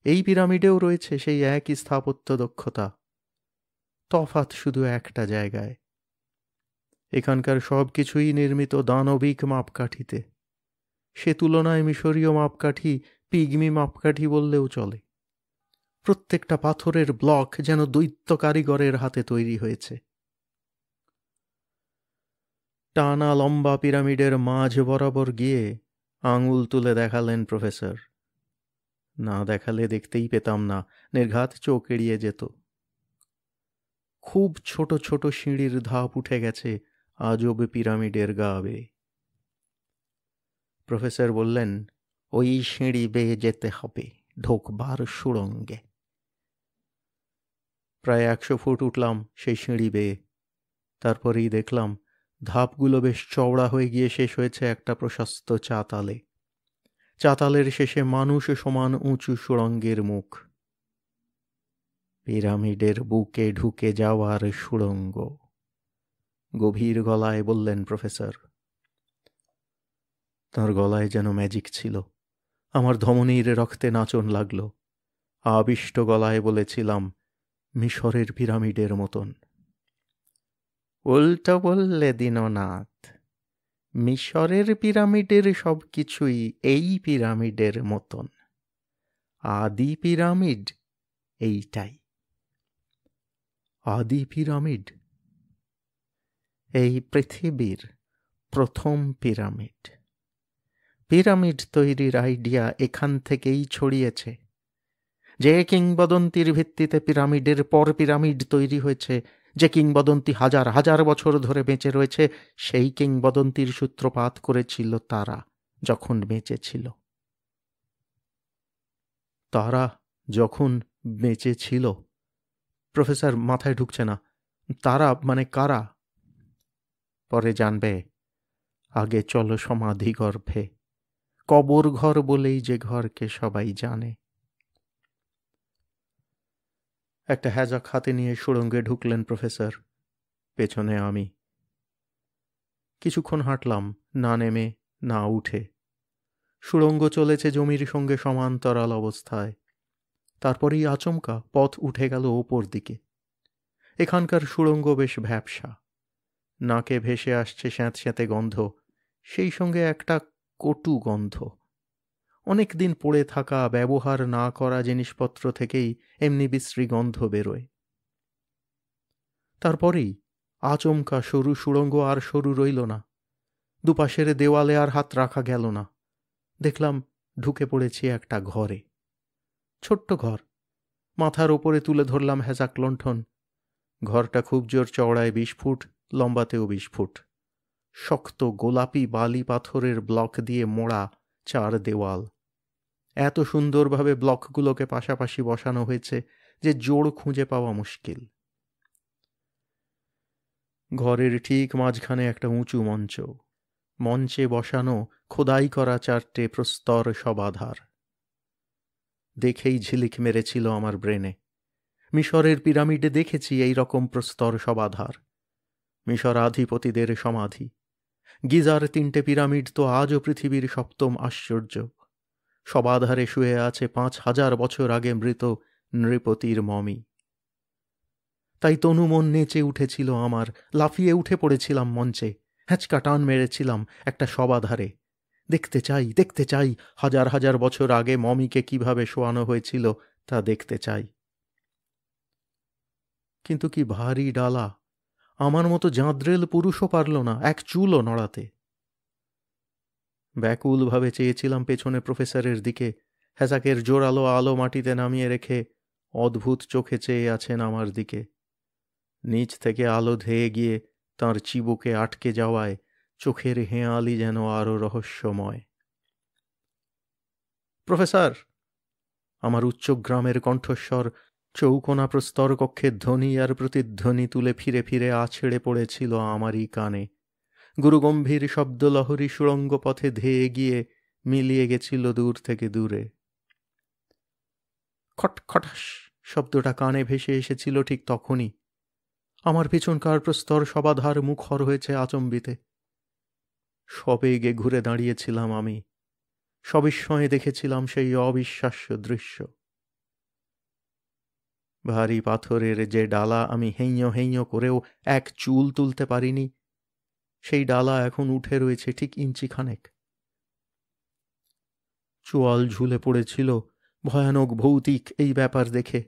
এই পিরামিডেও রয়েছে সেই একই স্থাপত্য দক্ষতা। তফাৎ শুধু একটা জায়গায়। এখানকার সব কিছুই নির্মিত দানবিক মাপকাঠিতে। সে তুলনায় মিশরীয় মাপকাঠি পিগমি মাপকাঠি বললেও চলে। প্রত্যেকটা পাথরের ব্লক যেন দৈত্য কারিগরের হাতে তৈরি হয়েছে। টানা লম্বা পিরামিডের মাঝ বরাবর গিয়ে আঙুল তুলে দেখালেন প্রফেসর। না দেখালে দেখতেই পেতাম না, নির্ঘাত চোখ এড়িয়ে যেত। খুব ছোট ছোট সিঁড়ির ধাপ উঠে গেছে আজব পিরামিডের গা বেয়ে। প্রফেসর বললেন, ওই সিঁড়ি বেয়ে যেতে হবে ঢোকবার সুড়ঙ্গে। প্রায় 100 ফুট উঠলাম সেই সিঁড়ি বেয়ে। তারপরেই দেখলাম ধাপগুলো বেশ চওড়া হয়ে গিয়ে শেষ হয়েছে একটা প্রশস্ত চাতালে। চাতালের শেষে মানুষ সমান উঁচু সুড়ঙ্গের মুখ। পিরামিডের বুকে ঢুকে যাওয়ার সুড়ঙ্গ, গভীর গলায় বললেন প্রফেসর। তাঁর গলায় যেন ম্যাজিক ছিল। আমার ধমনীর রক্তে নাচন লাগল। আবিষ্ট গলায় বলেছিলাম, মিশরের পিরামিডের মতন। উল্টো বললে দীননাথ, মিশরের পিরামিডের সব কিছুই এই পিরামিডের মতন। আদি পিরামিড এইটাই। আদি পিরামিড? এই পৃথিবীর প্রথম পিরামিড। পিরামিড তৈরির আইডিয়া এখান থেকেই ছড়িয়েছে। যে কিংবদন্তির ভিত্তিতে পিরামিডের পর পিরামিড তৈরি হয়েছে, যে কিংবদন্তি হাজার হাজার বছর ধরে বেঁচে রয়েছে, সেই কিংবদন্তির সূত্রপাত করেছিল তারা যখন বেঁচে ছিল। তারা যখন বেঁচে ছিল? প্রফেসর মাথায় ঢুকছে না। তারা মানে কারা? পরে জানবে। আগে চলো সমাধি গর্ভে। কবর ঘর বলেই যে ঘরকে সবাই জানে। একটা হ্যাজাক হাতে নিয়ে সুড়ঙ্গে ঢুকলেন প্রফেসর, পেছনে আমি। কিছুক্ষণ হাঁটলাম, না নেমে না উঠে। সুড়ঙ্গ চলেছে জমির সঙ্গে সমান্তরাল অবস্থায়। তারপরেই আচমকা পথ উঠে গেল ওপর দিকে। এখানকার সুড়ঙ্গ বেশ ভ্যাপসা। নাকে ভেসে আসছে স্যাঁতস্যাঁতে গন্ধ, সেই সঙ্গে একটা কটু গন্ধ। অনেক দিন পড়ে থাকা, ব্যবহার না করা জিনিসপত্র থেকেই এমনি বিশ্রী গন্ধ বেরোয়। তারপরেই আচমকা সরু সুড়ঙ্গ আর সরু রইল না। দুপাশের দেওয়ালে আর হাত রাখা গেল না। দেখলাম ঢুকে পড়েছি একটা ঘরে। ছোট্ট ঘর। মাথার ওপরে তুলে ধরলাম হ্যাজাক লণ্ঠন। ঘরটা খুব জোর চওড়ায় 20 ফুট, লম্বাতেও 20 ফুট। শক্ত গোলাপি বালি পাথরের ব্লক দিয়ে মোড়া 4 দেওয়াল। এত সুন্দরভাবে ব্লকগুলোকে পাশাপাশি বসানো হয়েছে যে জোড় খুঁজে পাওয়া মুশকিল। ঘরের ঠিক মাঝখানে একটা উঁচু মঞ্চ। মঞ্চে বসানো খোদাই করা 4টে প্রস্তর সবাধার। দেখেই ঝিলিক মেরেছিল আমার ব্রেনে। মিশরের পিরামিডে দেখেছি এই রকম প্রস্তর সবাধার। মিশরাধিপতিদের সমাধি। গিজার 3টে পিরামিড তো আজও পৃথিবীর 7ম আশ্চর্য। সবাধারে শুয়ে আছে 5000 বছর আগে মৃত নৃপতির মমি। তাই তনু মন নেচে উঠেছিল আমার, লাফিয়ে উঠে পড়েছিলাম মঞ্চে, হ্যাঁচকা টান মেরেছিলাম একটা শবাধারে। দেখতে চাই, দেখতে চাই, হাজার হাজার বছর আগে মমিকে কিভাবে শোয়ানো হয়েছিল তা দেখতে চাই। কিন্তু কি ভারী ডালা, আমার মতো জাঁদরেল পুরুষও পারল না এক চুলও নড়াতে। ব্যাকুলভাবে চেয়েছিলাম পেছনে প্রফেসরের দিকে। হ্যাজাকের জোরালো আলো মাটিতে নামিয়ে রেখে অদ্ভুত চোখে চেয়ে আছেন আমার দিকে। নিচ থেকে আলো ধেয়ে গিয়ে তাঁর চিবুকে আটকে যাওয়ায় চোখের হেঁয়ালি যেন আরো রহস্যময়। প্রফেসর! আমার উচ্চগ্রামের কণ্ঠস্বর চৌকোনা প্রস্তর কক্ষের ধ্বনি আর প্রতিধ্বনি তুলে ফিরে ফিরে আছড়ে পড়েছিল আমারই কানে। গুরুগম্ভীর শব্দলহরী সুড়ঙ্গ পথে ধেয়ে গিয়ে মিলিয়ে গেছিল দূর থেকে দূরে। খটখটাস শব্দটা কানে ভেসে এসেছিল ঠিক তখনই। আমার পিছনকার প্রস্তর সবাধার মুখর হয়েছে আচম্বিতে। সবেগে ঘুরে দাঁড়িয়েছিলাম আমি, সবিস্ময়ে দেখেছিলাম সেই অবিশ্বাস্য দৃশ্য। ভারী পাথরের যে ডালা আমি হেঁয়ো হেঁয়ো করেও এক চুল তুলতে পারিনি, সেই ডালা এখন উঠে রয়েছে ঠিক ইঞ্চিখানেক। চোয়াল ঝুলে পড়েছিল ভয়ানক ভৌতিক এই ব্যাপার দেখে।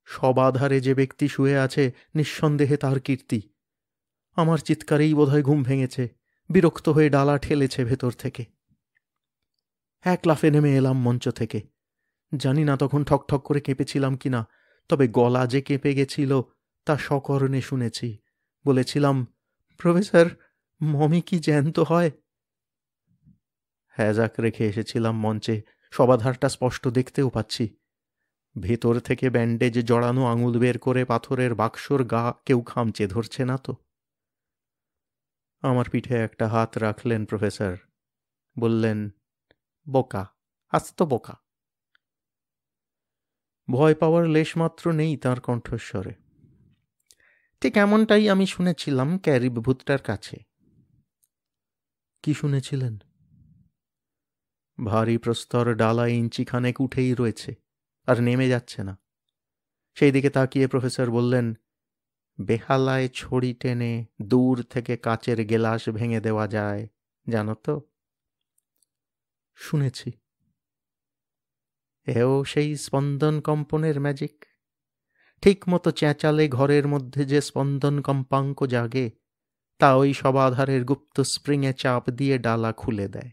সবাধারে যে ব্যক্তি শুয়ে আছে নিঃসন্দেহে তার কীর্তি। আমার চিৎকারেই বোধহয় ঘুম ভেঙেছে, বিরক্ত হয়ে ডালা ঠেলেছে ভেতর থেকে। এক লাফে নেমে এলাম মঞ্চ থেকে। জানি না তখন ঠকঠক করে কেঁপেছিলাম কিনা, তবে গলা যে কেঁপে গেছিল তা সকর্ণে শুনেছি। বলেছিলাম, প্রফেসর, মমি কি জ্যান্ত হয়? হ্যাজাক রেখে এসেছিলাম মঞ্চে, সবাধারটা স্পষ্ট দেখতেও পাচ্ছি। ভেতর থেকে ব্যান্ডেজ জড়ানো আঙুল বের করে পাথরের বাক্সর গা কেউ খামচে ধরছে না তো? আমার পিঠে একটা হাত রাখলেন প্রফেসর। বললেন, বোকা, আস্ত বোকা। ভয় পাওয়ার লেশমাত্র নেই তাঁর কণ্ঠস্বরে। ঠিক এমনটাই আমি শুনেছিলাম ক্যারিব ভূতটার কাছে। কি শুনেছিলেন? ভারী প্রস্তর ডালা ইঞ্চিখানেক উঠেই রয়েছে, আর নেমে যাচ্ছে না। সেই দিকে তাকিয়ে প্রফেসর বললেন, বেহালায় ছড়ি টেনে দূর থেকে কাচের গেলাস ভেঙে দেওয়া যায়, জানো তো? শুনেছি। এও সেই স্পন্দন কম্পনের ম্যাজিক। ঠিক মতো চেঁচালে ঘরের মধ্যে যে স্পন্দন কম্পাঙ্ক জাগে, তা ওই সবাধারের গুপ্ত স্প্রিংয়ে চাপ দিয়ে ডালা খুলে দেয়।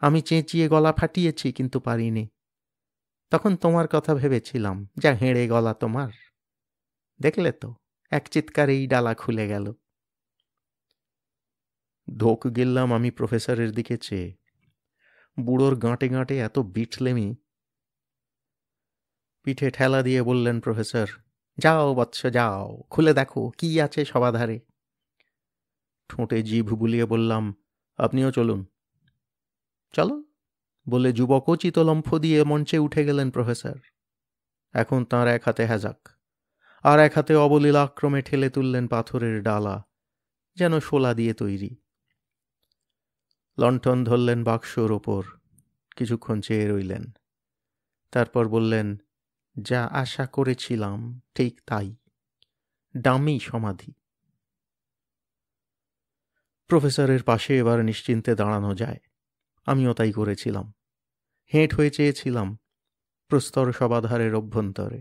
আমি চেঁচিয়ে গলা ফাটিয়েছি, কিন্তু পারিনি। তখন তোমার কথা ভেবেছিলাম, যা হেঁড়ে গলা তোমার। দেখলে তো, এক চিৎকারেই ডালা খুলে গেল। ধোক গেললাম আমি প্রফেসরের দিকে চেয়ে। বুড়োর গাঁটে গাঁটে এত বিটলেমি। পিঠে ঠেলা দিয়ে বললেন প্রফেসর, যাও বৎস যাও, খুলে দেখো কি আছে সবাধারে। ঠোঁটে জিভ বুলিয়ে বললাম, আপনিও চলুন। চলো বলে যুবকও চিতলম্ফ দিয়ে মঞ্চে উঠে গেলেন প্রফেসর। এখন তাঁর এক হাতে হ্যাজাক, আর এক হাতে অবলীলাক্রমে ঠেলে তুললেন পাথরের ডালা, যেন শোলা দিয়ে তৈরি। লণ্ঠন ধরলেন বাক্সর ওপর, কিছুক্ষণ চেয়ে রইলেন। তারপর বললেন, যা আশা করেছিলাম ঠিক তাই, ডামি সমাধি। প্রফেসরের পাশে এবার নিশ্চিন্তে দাঁড়ানো যায়। আমিও তাই করেছিলাম। হেঁট হয়ে চেয়েছিলাম প্রস্তর সবাধারের অভ্যন্তরে।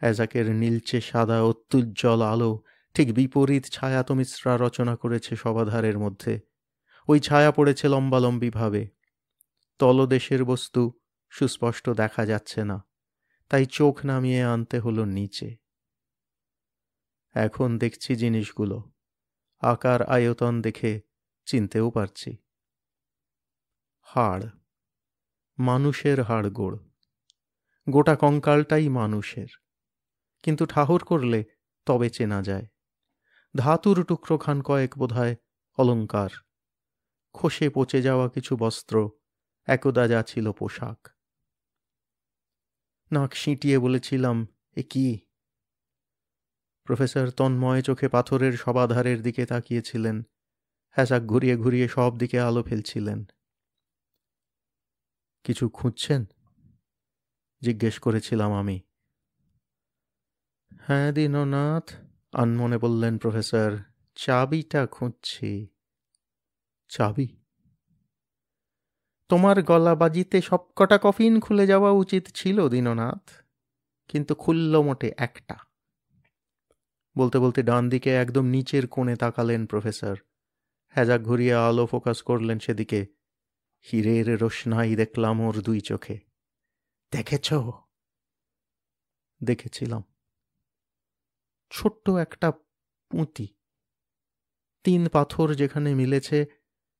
হ্যাজাকের নীলচে সাদা অত্যুজ্জ্বল আলো ঠিক বিপরীত ছায়াতমিশ্রা রচনা করেছে সবাধারের মধ্যে। ওই ছায়া পড়েছে লম্বালম্বিভাবে। তলদেশের বস্তু সুস্পষ্ট দেখা যাচ্ছে না, তাই চোখ নামিয়ে আনতে হলো নিচে। এখন দেখছি জিনিসগুলো, আকার আয়তন দেখে চিনতেও পারছি। হাড়, মানুষের হাড়গোড়। গোটা কঙ্কালটাই মানুষের, কিন্তু ঠাহর করলে তবে চেনা যায়। ধাতুর টুকরো খান কয়েক বোধহয় অলঙ্কার, খসে পচে যাওয়া কিছু বস্ত্র, একদা যা ছিল পোশাক। নাক সিঁটিয়ে বলেছিলাম, এ কি? প্রফেসর তন্ময় চোখে পাথরের সবাধারের দিকে তাকিয়েছিলেন, হ্যাজাক ঘুরিয়ে ঘুরিয়ে সব দিকে আলো ফেলছিলেন। কিছু খুঁজছেন? জিজ্ঞেস করেছিলাম আমি। হ্যাঁ দীননাথ, আনমনে বললেন প্রফেসর, চাবিটা খুঁজছি। চাবি? তোমার গলা বাজিতে সবকটা কফিন খুলে যাওয়া উচিত ছিল দীননাথ, কিন্তু খুলল মোটে একটা। বলতে বলতে ডান দিকে একদম নিচের কোণে তাকালেন প্রফেসর। হ্যাজাক ঘুরিয়ে আলো ফোকাস করলেন সেদিকে। হীরের রোশনাই দেখলাম ওর দুই চোখে। দেখেছ? দেখেছিলাম। ছোট্ট একটা পুঁতি। 3 পাথর যেখানে মিলেছে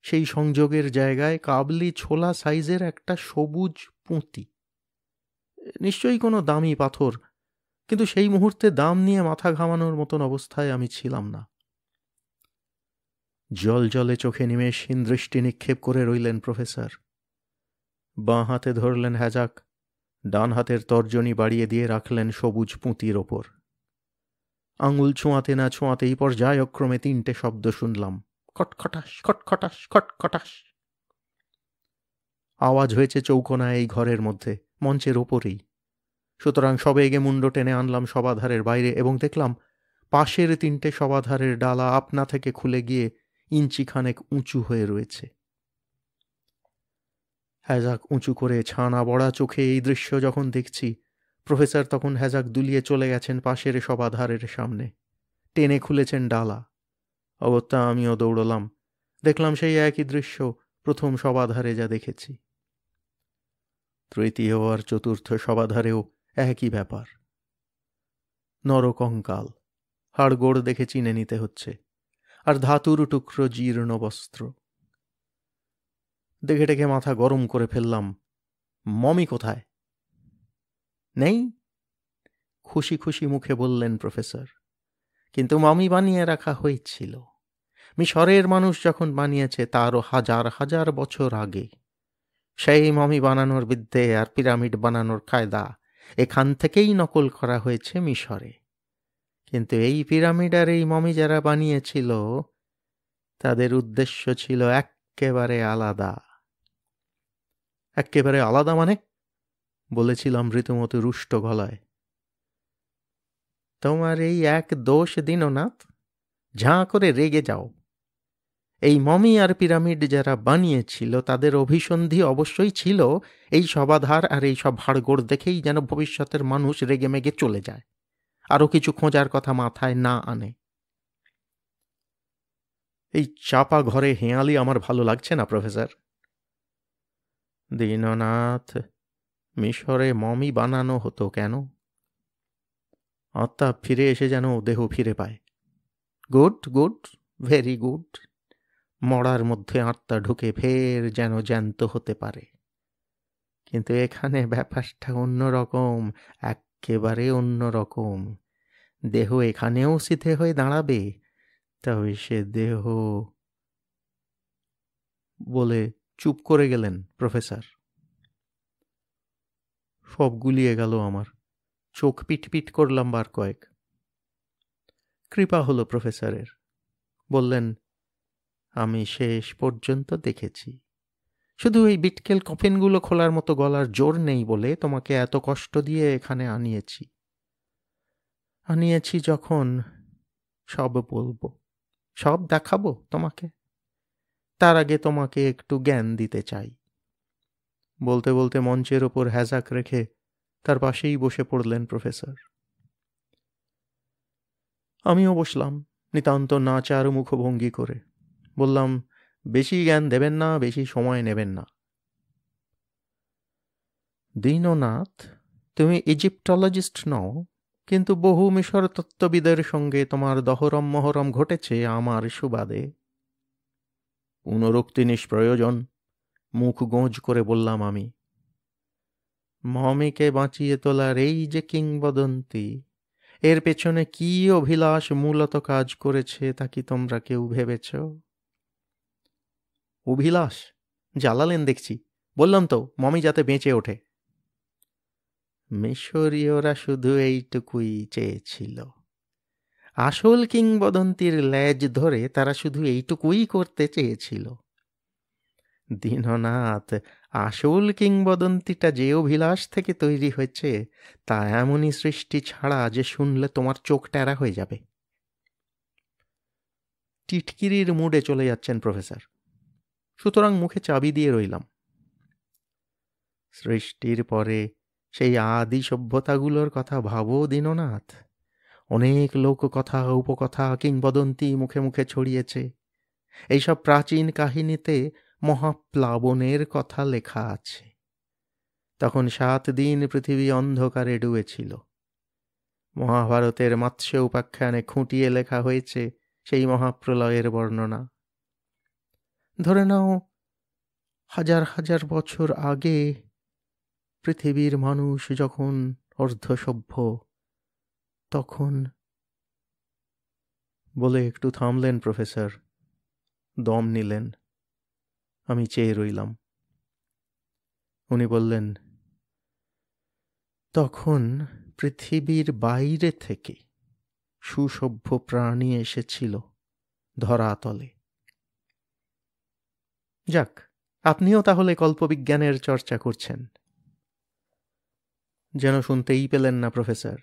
সেই সংযোগের জায়গায় কাবলি ছোলা সাইজের একটা সবুজ পুঁতি। নিশ্চয়ই কোনো দামি পাথর, কিন্তু সেই মুহূর্তে দাম নিয়ে মাথা ঘামানোর মতন অবস্থায় আমি ছিলাম না। জল জলে চোখে নিমেষহীন দৃষ্টি নিক্ষেপ করে রইলেন প্রফেসর। বাঁ হাতে ধরলেন হ্যাজাক, ডান হাতের তর্জনী বাড়িয়ে দিয়ে রাখলেন সবুজ পুঁতির ওপর। আঙুল ছোঁয়াতে না ছোঁয়াতেই পর্যায়ক্রমে 3টে শব্দ শুনলাম, খটখটাস খটখটাস খটখটাস। আওয়াজ হয়েছে চৌকোনায় এই ঘরের মধ্যে, মঞ্চের ওপরেই। সুতরাং সবেগে মুন্ড টেনে আনলাম সবাধারের বাইরে এবং দেখলাম পাশের 3টে সবাধারের ডালা আপনা থেকে খুলে গিয়ে ইঞ্চিখানেক উঁচু হয়ে রয়েছে। হ্যাজাক উঁচু করে ছানা বড়া চোখে এই দৃশ্য যখন দেখছি, প্রফেসর তখন হ্যাজাক দুলিয়ে চলে গেছেন পাশের সবাধারের সামনে, টেনে খুলেছেন ডালা। অগত্যা আমিও দৌড়লাম, দেখলাম সেই একই দৃশ্য প্রথম সবাধারে যা দেখেছি। তৃতীয় আর চতুর্থ সবাধারেও একই ব্যাপার। নরকঙ্কাল, হাড়গোড় দেখে চিনে নিতে হচ্ছে, আর ধাতুর টুকরো জীর্ণ বস্ত্র। দেখে টেকে মাথা গরম করে ফেললাম। মমি কোথায়? নেই, খুশি খুশি মুখে বললেন প্রফেসর। কিন্তু মমি বানিয়ে রাখা হয়েছিল। মিশরের মানুষ যখন বানিয়েছে তারও হাজার হাজার বছর আগে। সেই মমি বানানোর বিদ্যে আর পিরামিড বানানোর কায়দা এখান থেকেই নকল করা হয়েছে মিশরে। কিন্তু এই পিরামিড আর এই মমি যারা বানিয়েছিল তাদের উদ্দেশ্য ছিল এক্কেবারে আলাদা। এক্কেবারে আলাদা মানে? বলেছিলাম রীতিমতো রুষ্ট গলায়। তোমার এই এক দোষ দীননাথ, ঝাঁ করে রেগে যাও। এই মমি আর পিরামিড যারা বানিয়েছিল তাদের অভিসন্ধি অবশ্যই ছিল এই সবাধার আর এই সব হাড়গোড় দেখেই যেন ভবিষ্যতের মানুষ রেগে মেগে চলে যায়, আরও কিছু খোঁজার কথা মাথায় না আনে। এই চাপা ঘরে হেঁয়ালি আমার ভালো লাগছে না প্রফেসর। দীননাথ, মিশরে মমি বানানো হতো কেন? আত্মা ফিরে এসে যেন দেহ ফিরে পায়। Good good, very good. মরার মধ্যে আত্মা ঢুকে ফের যেন জ্যান্ত হতে পারে। কিন্তু এখানে ব্যাপারটা অন্যরকম, একেবারে অন্যরকম। দেহ এখানেও সিধে হয়ে দাঁড়াবে, তবে সে দেহ... বলে চুপ করে গেলেন প্রফেসর। সব গুলিয়ে গেল আমার। চোখ পিটপিট করলাম বার কয়েক। কৃপা হলো প্রফেসরের। বললেন, আমি শেষ পর্যন্ত দেখেছি। শুধু এই বিটকেল কফিনগুলো খোলার মতো গলার জোর নেই বলে তোমাকে এত কষ্ট দিয়ে এখানে আনিয়েছি যখন সব বলবো, সব দেখাবো তোমাকে। তার আগে তোমাকে একটু জ্ঞান দিতে চাই। বলতে বলতে মঞ্চের ওপর হ্যাজাক রেখে তার পাশেই বসে পড়লেন প্রফেসর। আমিও বসলাম নিতান্ত নাচার মুখভঙ্গি করে। বললাম, বেশি জ্ঞান দেবেন না, বেশি সময় নেবেন না। দীননাথ, তুমি ইজিপ্টোলজিস্ট নও, কিন্তু বহু মিশর তত্ত্ববিদের সঙ্গে তোমার দহরম মহরম ঘটেছে আমার সুবাদে। পুনরুক্তি নিষ্প্রয়োজন, মুখ গোঁজ করে বললাম আমি। মমিকে বাঁচিয়ে তোলার এই যে কিংবদন্তি, এর পেছনে কি অভিলাষ মূলত কাজ করেছে তা কি তোমরা কেউ ভেবেছ? অভিলাষ জ্বালালেন দেখছি। বললাম তো, মমি যাতে বেঁচে ওঠে। মিশরীয়রা শুধু এইটুকুই চেয়েছিল। আসল কিংবদন্তির লেজ ধরে তারা শুধু এইটুকুই করতে চেয়েছিল। দীননাথ, আসল কিংবদন্তিটা যে অভিলাষ থেকে তৈরি হয়েছে তা এমনই সৃষ্টি ছাড়া যে শুনলে তোমার চোখ টেরা হয়ে যাবে। টিটকিরির মুডে চলে যাচ্ছেন প্রফেসর, সুতরাং মুখে চাবি দিয়ে রইলাম। সৃষ্টির পরে সেই আদি সভ্যতাগুলোর কথা ভাবো দীননাথ। অনেক লোককথা, উপকথা, কিংবদন্তি মুখে মুখে ছড়িয়েছে। এইসব প্রাচীন কাহিনীতে মহাপ্লাবনের কথা লেখা আছে। তখন 7 দিন পৃথিবী অন্ধকারে ডুবেছিল। মহাভারতের মৎস্য উপাখ্যানে খুঁটিয়ে লেখা হয়েছে সেই মহাপ্রলয়ের বর্ণনা। ধরে নাও হাজার হাজার বছর আগে পৃথিবীর মানুষ যখন অর্ধসভ্য, তখন বলে একটু থামলেন প্রফেসর, দম নিলেন। আমি চেয়ে রইলাম। উনি বললেন, তখন পৃথিবীর বাইরে থেকে সুসভ্য প্রাণী এসেছিল ধরাতলে। যাক, আপনিও তাহলে কল্পবিজ্ঞানের চর্চা করছেন। যেন শুনতেই পেলেন না প্রফেসর।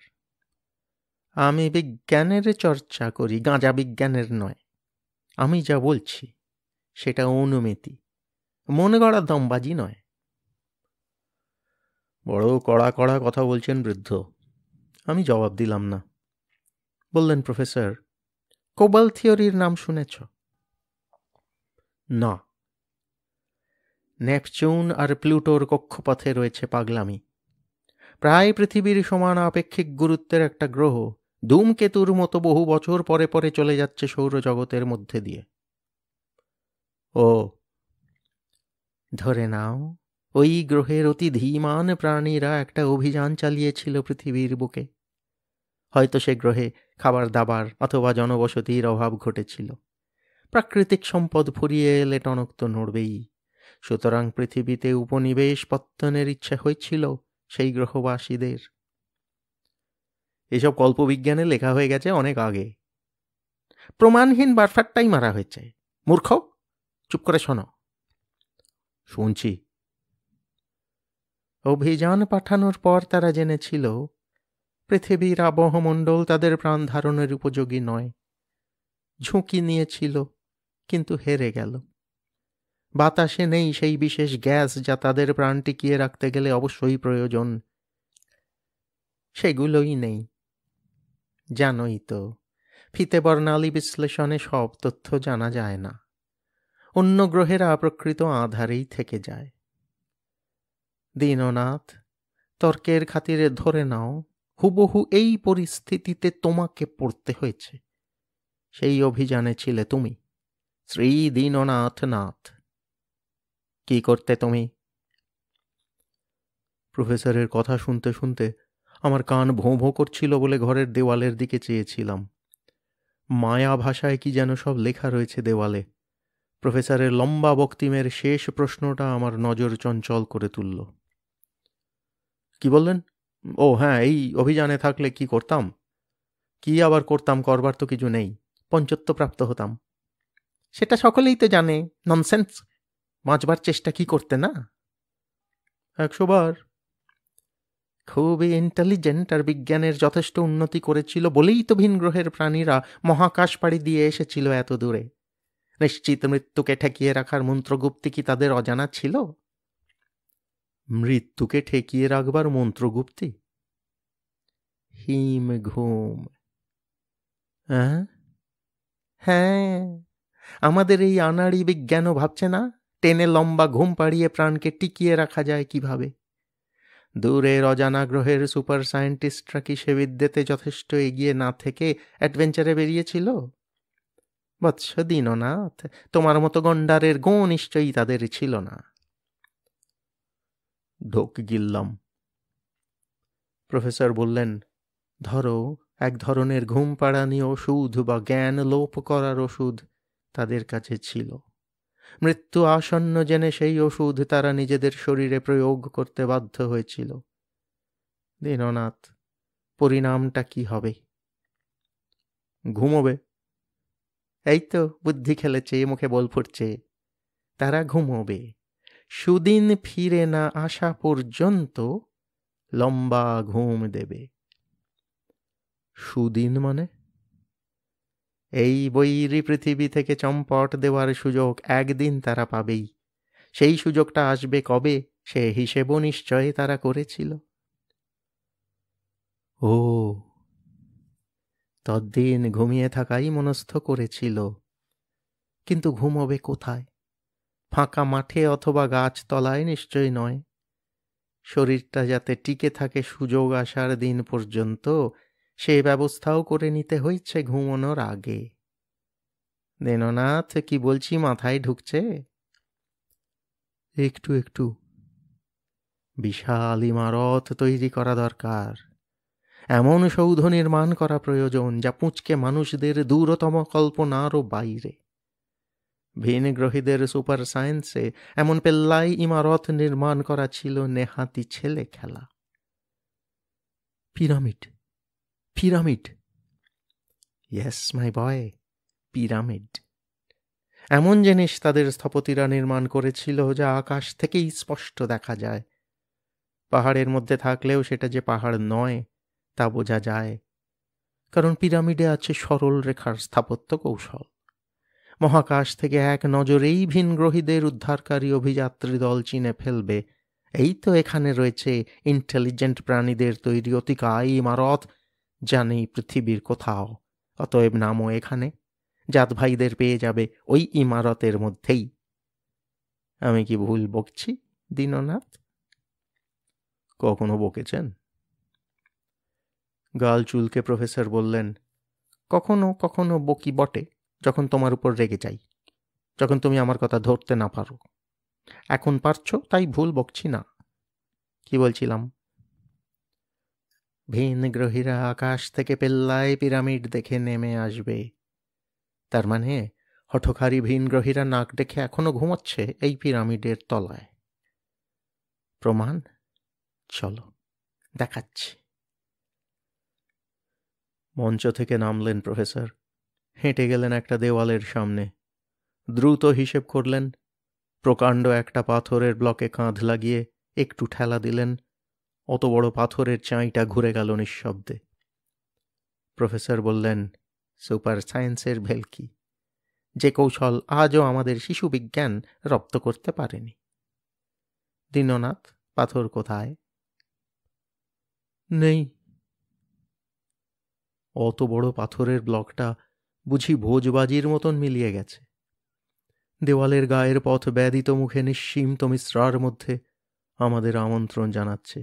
আমি বিজ্ঞানের চর্চা করি, গাঁজা বিজ্ঞানের নয়। আমি যা বলছি সেটা অনুমিতি, মনে গড়া দমবাজি নয়। বড় কড়া কড়া কথা বলছেন বৃদ্ধ। আমি জবাব দিলাম না। বললেন প্রফেসর, কোবাল থিওরির নাম শুনেছ? না। নেপচুন আর প্লুটোর কক্ষপথে রয়েছে পাগলামি। প্রায় পৃথিবীর সমান আপেক্ষিক গুরুত্বের একটা গ্রহ ধূমকেতুর মতো বহু বছর পরে পরে চলে যাচ্ছে সৌরজগতের মধ্যে দিয়ে। ও, ধরে নাও ওই গ্রহের অতি ধীমান প্রাণীরা একটা অভিযান চালিয়েছিল পৃথিবীর বুকে। হয়তো সে গ্রহে খাবার দাবার অথবা জনবসতির অভাব ঘটেছিল। প্রাকৃতিক সম্পদ ফুরিয়ে এলে টনক তো নড়বেই। সুতরাং পৃথিবীতে উপনিবেশ পত্তনের ইচ্ছা হয়েছিল সেই গ্রহবাসীদের। এসব কল্পবিজ্ঞানে লেখা হয়ে গেছে অনেক আগে। প্রমাণহীন বারফারটাই মারা হয়েছে। মূর্খ, চুপ করে শোনো। শুনছি। অভিযান পাঠানোর পর তারা জেনেছিল পৃথিবীর আবহমণ্ডল তাদের প্রাণ ধারণের উপযোগী নয়। ঝুঁকি নিয়েছিল, কিন্তু হেরে গেল। বাতাসে নেই সেই বিশেষ গ্যাস যা তাদের প্রাণ টিকিয়ে রাখতে গেলে অবশ্যই প্রয়োজন। সেগুলোই নেই। জানোই তো, ফিতে বর্ণালী বিশ্লেষণে সব তথ্য জানা যায় না। অন্য গ্রহেরা প্রকৃত আধারেই থেকে যায়। দীননাথ, তর্কের খাতিরে ধরে নাও হুবহু এই পরিস্থিতিতে তোমাকে পড়তে হয়েছে। সেই অভিযানে ছিলে তুমি, শ্রী দীননাথ নাথ। কি করতে তুমি? প্রফেসরের কথা শুনতে শুনতে আমার কান ভোঁ ভোঁ করছিল বলে ঘরের দেওয়ালের দিকে চেয়েছিলাম। মায়া ভাষায় কি যেন সব লেখা রয়েছে দেওয়ালে। প্রফেসরের লম্বা বক্তৃতার শেষ প্রশ্নটা আমার নজর চঞ্চল করে তুলল। কি বললেন? ও হ্যাঁ, এই অভিযানে থাকলে কি করতাম? কি আবার করতাম? করবার তো কিছু নেই। পঞ্চত্বপ্রাপ্ত হতাম। সেটা সকলেই তো জানে। ননসেন্স। বাঁচবার চেষ্টা কি করতে না? 100 বার। খুবই ইন্টেলিজেন্ট আর বিজ্ঞানের যথেষ্ট উন্নতি করেছিল বলেই তো ভিন গ্রহের প্রাণীরা মহাকাশ পাড়ি দিয়ে এসেছিল এত দূরে। নিশ্চিত মৃত্যুকে ঠেকিয়ে রাখার মন্ত্রগুপ্তি কি তাদের অজানা ছিল? মৃত্যুকে ঠেকিয়ে রাখবার মন্ত্রগুপ্তি? হিম ঘুম। হ্যাঁ, আমাদের এই আনাড়ি বিজ্ঞানও ভাবছে না টেনে লম্বা ঘুম পাড়িয়ে প্রাণকে টিকিয়ে রাখা যায় কিভাবে। দূরের অজানা গ্রহের সুপার সায়েন্টিস্টরা কি সে বিদ্যেতে যথেষ্ট এগিয়ে না থেকে অ্যাডভেঞ্চারে বেরিয়েছিল? বৎস দীননাথ, তোমার মতো গন্ডারের গো নিশ্চয়ই তাদের ছিল না। ঢোক গিললাম। প্রফেসর বললেন, ধরো এক ধরনের ঘুম পাড়ানি ওষুধ বা জ্ঞান লোপ করার ওষুধ তাদের কাছে ছিল। মৃত্যু আসন্ন জেনে সেই ওষুধ তারা নিজেদের শরীরে প্রয়োগ করতে বাধ্য হয়েছিল। দীননাথ, পরিণামটা কি হবে? ঘুমোবে। এই তো বুদ্ধি খেলেছে, মুখে বল ফুটছে। তারা ঘুমোবে। সুদিন ফিরে না আসা পর্যন্ত লম্বা ঘুম দেবে। সুদিন মানে? এই বৈরী পৃথিবী থেকে চম্পট দেওয়ার সুযোগ একদিন তারা পাবেই। সেই সুযোগটা আসবে কবে, সে হিসেবও নিশ্চয় তারা করেছিল। ও, তদ্দিন ঘুমিয়ে থাকাই মনস্থ করেছিল। কিন্তু ঘুমোবে কোথায়? ফাঁকা মাঠে অথবা গাছতলায় নিশ্চয় নয়। শরীরটা যাতে টিকে থাকে সুযোগ আসার দিন পর্যন্ত, সে ব্যবস্থাও করে নিতে হয়েছে ঘুমানোর আগে। দীননাথ, কি বলছি মাথায় ঢুকছে? একটু একটু। বিশাল ইমারত তৈরি করা দরকার। এমন সৌধ নির্মাণ করা প্রয়োজন যা পুঁচকে মানুষদের দূরতম কল্পনারও বাইরে। ভিনগ্রহীদের সুপার সায়েন্সে এমন পেল্লাই ইমারত নির্মাণ করা ছিল নেহাতি ছেলে খেলা। Pyramid, pyramid. Yes my boy, pyramid. এমন জিনিস তাদের স্থপতিরা নির্মাণ করেছিল যা আকাশ থেকেই স্পষ্ট দেখা যায়। পাহাড়ের মধ্যে থাকলেও সেটা যে পাহাড় নয় তা বোঝা যায়, কারণ পিরামিডে আছে সরল রেখার স্থাপত্য কৌশল। মহাকাশ থেকে এক নজরেই ভিনগ্রহীদের উদ্ধারকারী অভিযাত্রী দল চিনে ফেলবে, এই তো এখানে রয়েছে ইন্টেলিজেন্ট প্রাণীদের তৈরি অতিকায় ইমারত, যা নেই পৃথিবীর কোথাও। অতএব নামও এখানে, জাত ভাইদের পেয়ে যাবে ওই ইমারতের মধ্যেই। আমি কি ভুল বকছি দীননাথ? কখনো বকেছেন? গাল চুলকে প্রফেসর বললেন, কখনো কখনো বকি বটে, যখন তোমার উপর রেগে যাই, যখন তুমি আমার কথা ধরতে না পারো। এখন পারছো, তাই ভুল বকছি না। কি বলছিলাম? ভিনগ্রহীরা আকাশ থেকে পেল্লায় পিরামিড দেখে নেমে আসবে। তার মানে হঠকারী ভিনগ্রহীরা নাক ডেকে এখনো ঘুমোচ্ছে এই পিরামিডের তলায়। প্রমাণ? চলো দেখাচ্ছি। মঞ্চ থেকে নামলেন প্রফেসর, হেঁটে গেলেন একটা দেওয়ালের সামনে। দ্রুত হিসেব করলেন, প্রকাণ্ড একটা পাথরের ব্লকে কাঁধ লাগিয়ে একটু ঠেলা দিলেন, অত বড় পাথরের চাঁইটা ঘুরে গেল নিঃশব্দে। প্রফেসর বললেন, সুপার সায়েন্সের ভেলকি, যে কৌশল আজও আমাদের শিশু বিজ্ঞান রপ্ত করতে পারেনি। দীননাথ, পাথর কোথায়? নেই। অত বড় পাথরের ব্লকটা বুঝি ভোজবাজির মতন মিলিয়ে গেছে। দেওয়ালের গায়ের পথ ব্যাধিত মুখে নিঃসীমত মিশ্রার মধ্যে আমাদের আমন্ত্রণ জানাচ্ছে।